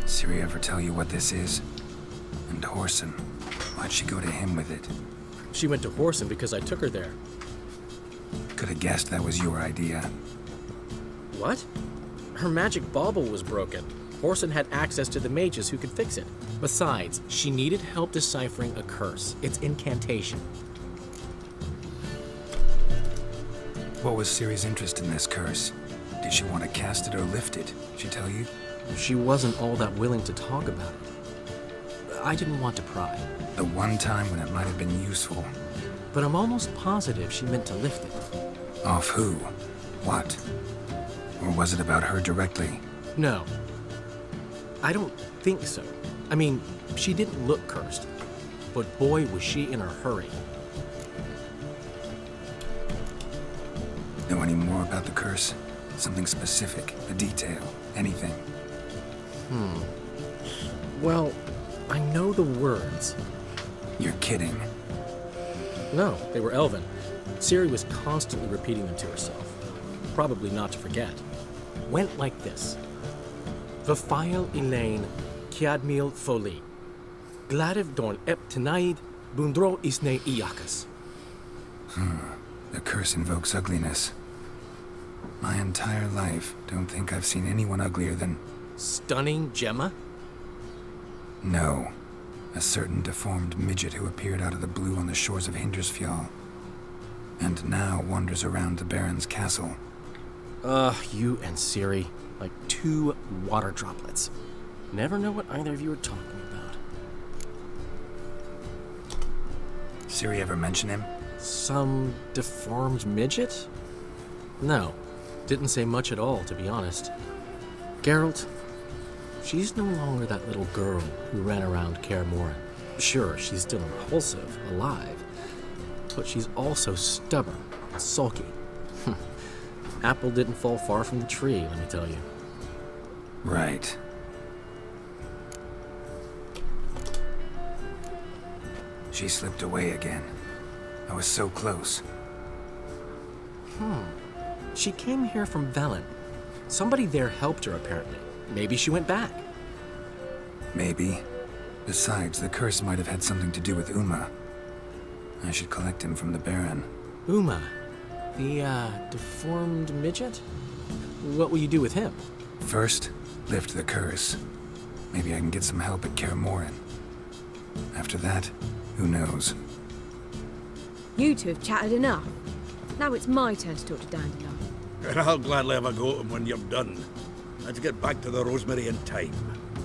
Ciri ever tell you what this is? And Whoreson, why'd she go to him with it? She went to Whoreson because I took her there. Could have guessed that was your idea. What? Her magic bauble was broken. Whoreson had access to the mages who could fix it. Besides, she needed help deciphering a curse. Its incantation. What was Ciri's interest in this curse? Did she want to cast it or lift it? She tell you? She wasn't all that willing to talk about it. I didn't want to pry. The one time when it might have been useful. But I'm almost positive she meant to lift it. Off who? What? Or was it about her directly? No. I don't think so. I mean, she didn't look cursed. But boy, was she in a hurry. Know any more about the curse? Something specific, a detail, anything? Well, I know the words. You're kidding. No, they were Elven. Ciri was constantly repeating them to herself. Probably not to forget. Went like this. Vafile Elaine, Kiadmil Foli. Gladiv Dorn Ep Tenaid, Bundro Isne Iakas. The curse invokes ugliness. My entire life, don't think I've seen anyone uglier than... Stunning Gemma? No. A certain deformed midget who appeared out of the blue on the shores of Hindersfjall. and now wanders around the Baron's castle. You and Ciri, like two water droplets. Never know what either of you are talking about. Ciri ever mention him? Some deformed midget? No, didn't say much at all, to be honest. Geralt, she's no longer that little girl who ran around Kaer Morhen. Sure, she's still impulsive, alive, but she's also stubborn and sulky. Apple didn't fall far from the tree, let me tell you. Right. She slipped away again. I was so close. She came here from Velen. Somebody there helped her, apparently. Maybe she went back. Maybe. Besides, the curse might have had something to do with Uma. I should collect him from the Baron. Uma? The, deformed midget? What will you do with him? First, lift the curse. Maybe I can get some help at Kaer Morhen. After that, who knows? You two have chatted enough. Now it's my turn to talk to Dandelion. And I'll gladly have a go at him when you're done. Let's get back to the Rosemary in time.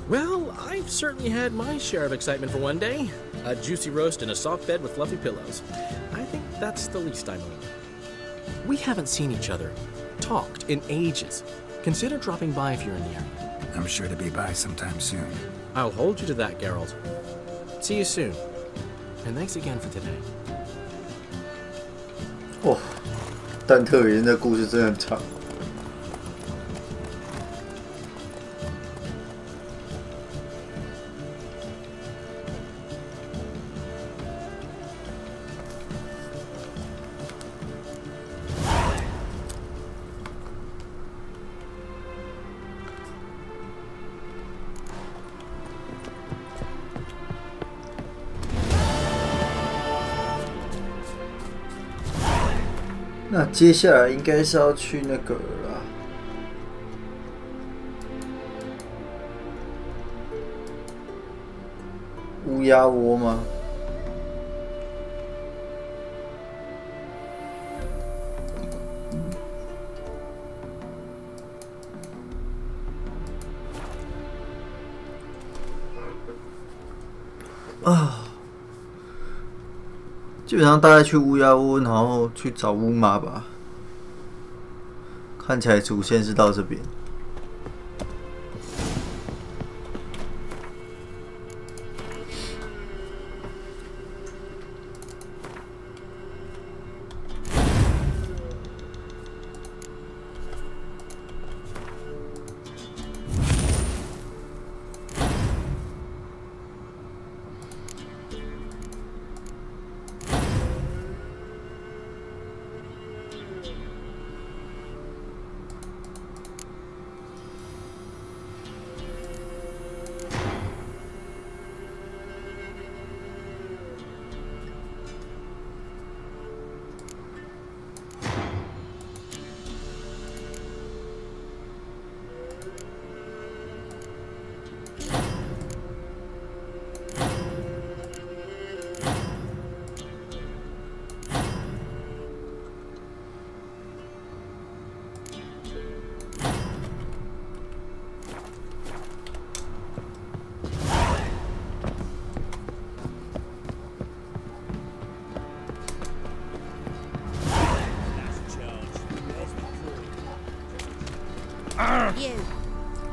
Well, I've certainly had my share of excitement for one day. A juicy roast and a soft bed with fluffy pillows. I think that's the least I mind. We haven't seen each other, talked in ages. Consider dropping by if you're in the area. I'm sure to be by sometime soon. I'll hold you to that, Geralt. See you soon. And thanks again for today. 哇，但特别的故事真的很长。那接下来应该是要去那个啦，乌鸦窝吗？啊！ 基本上大概去乌鸦窝，然后去找乌马吧。看起来主线是到这边。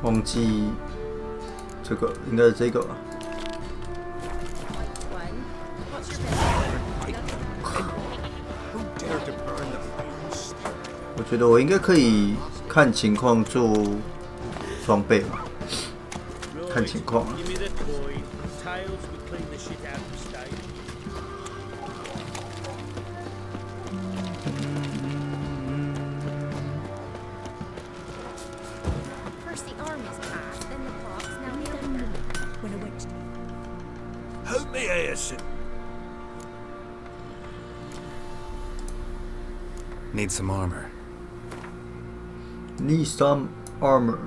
忘记这个应该是这个吧。我觉得我应该可以看情况做装备吧，看情况啊。Need some armor. Need some armor.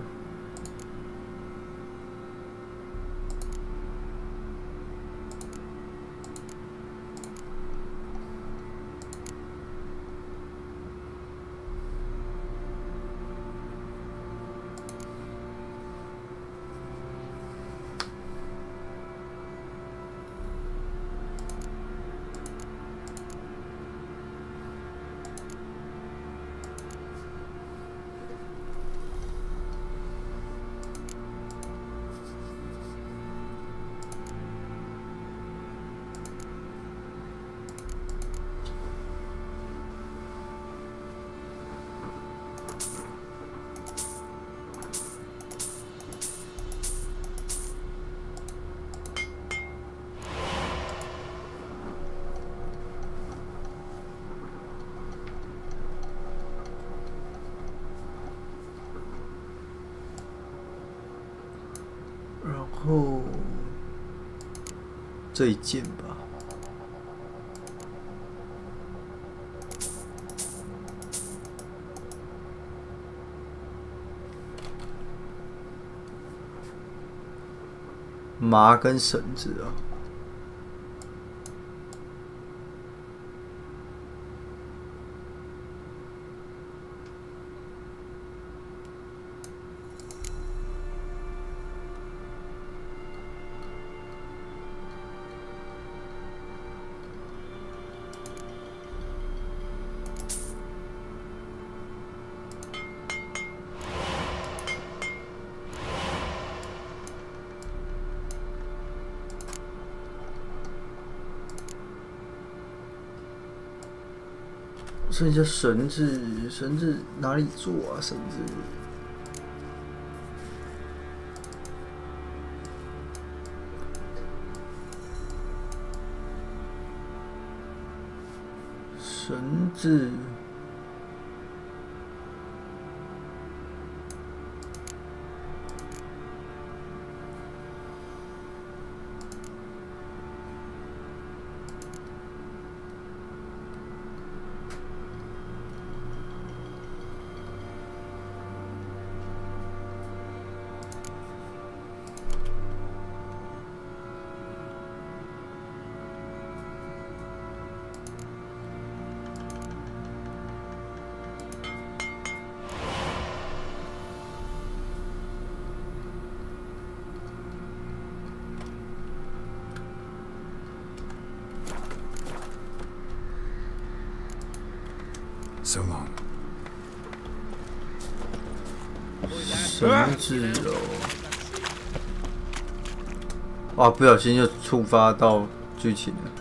后这一件吧。麻跟绳子啊。剩下绳子，绳子哪里做啊？绳子，绳子。So long. 绳子哦，哇！不小心就触发到剧情了。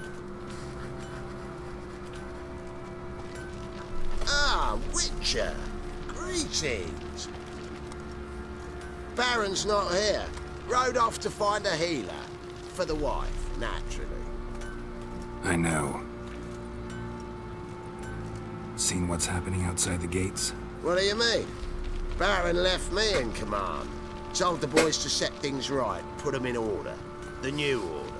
Ah, Witcher. Greetings. Baron's not here. Rode off to find a healer. For the wife, naturally. I know. Seen what's happening outside the gates? What do you mean? Baron left me in command. Told the boys to set things right, put them in order. The new order.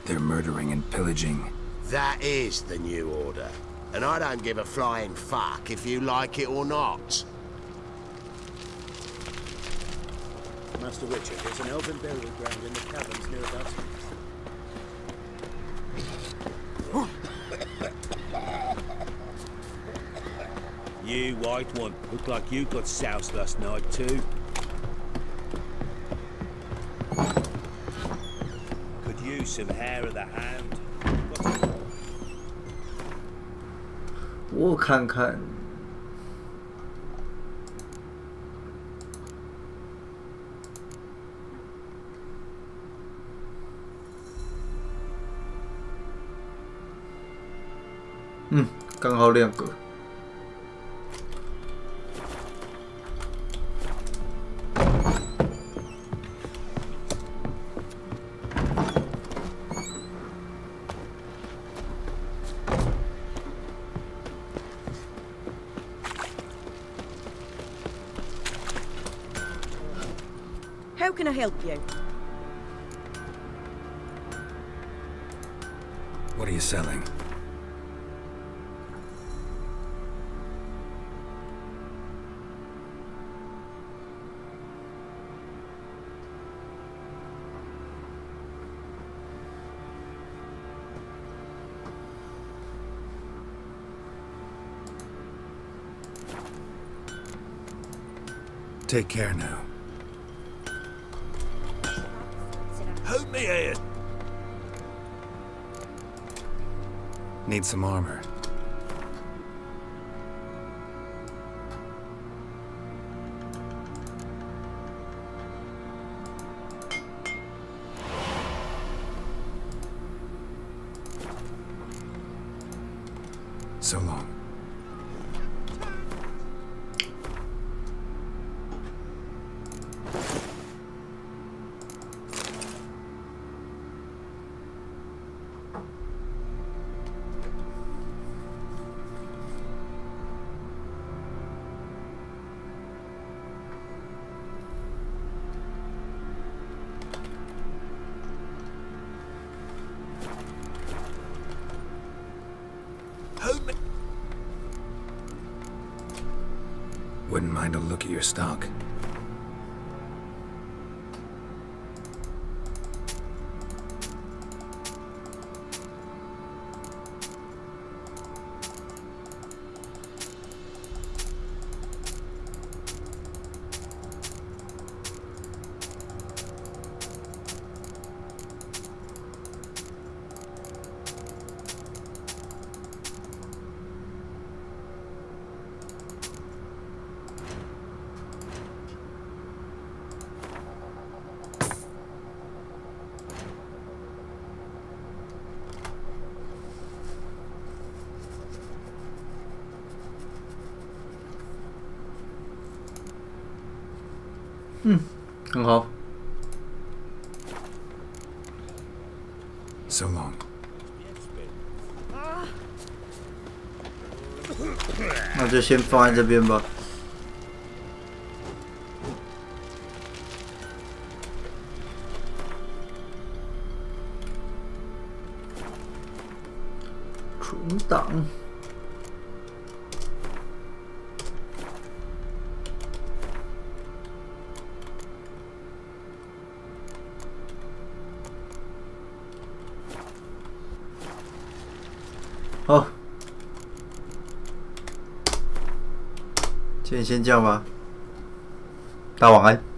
They're murdering and pillaging. That is the new order. And I don't give a flying fuck if you like it or not. Master Witcher, there's an elven burial ground in the caverns nearabouts. You, white one, look like you got soused last night too. Could use some hair of the hound. 我看看。刚好2个。How can I help you? What are you selling? Take care now. Hold me here. Need some armor. So long. Wouldn't mind a look at your stock.很好。 So long. 那就先放在这边吧。存档。 好，今天先这样吧，大家晚安。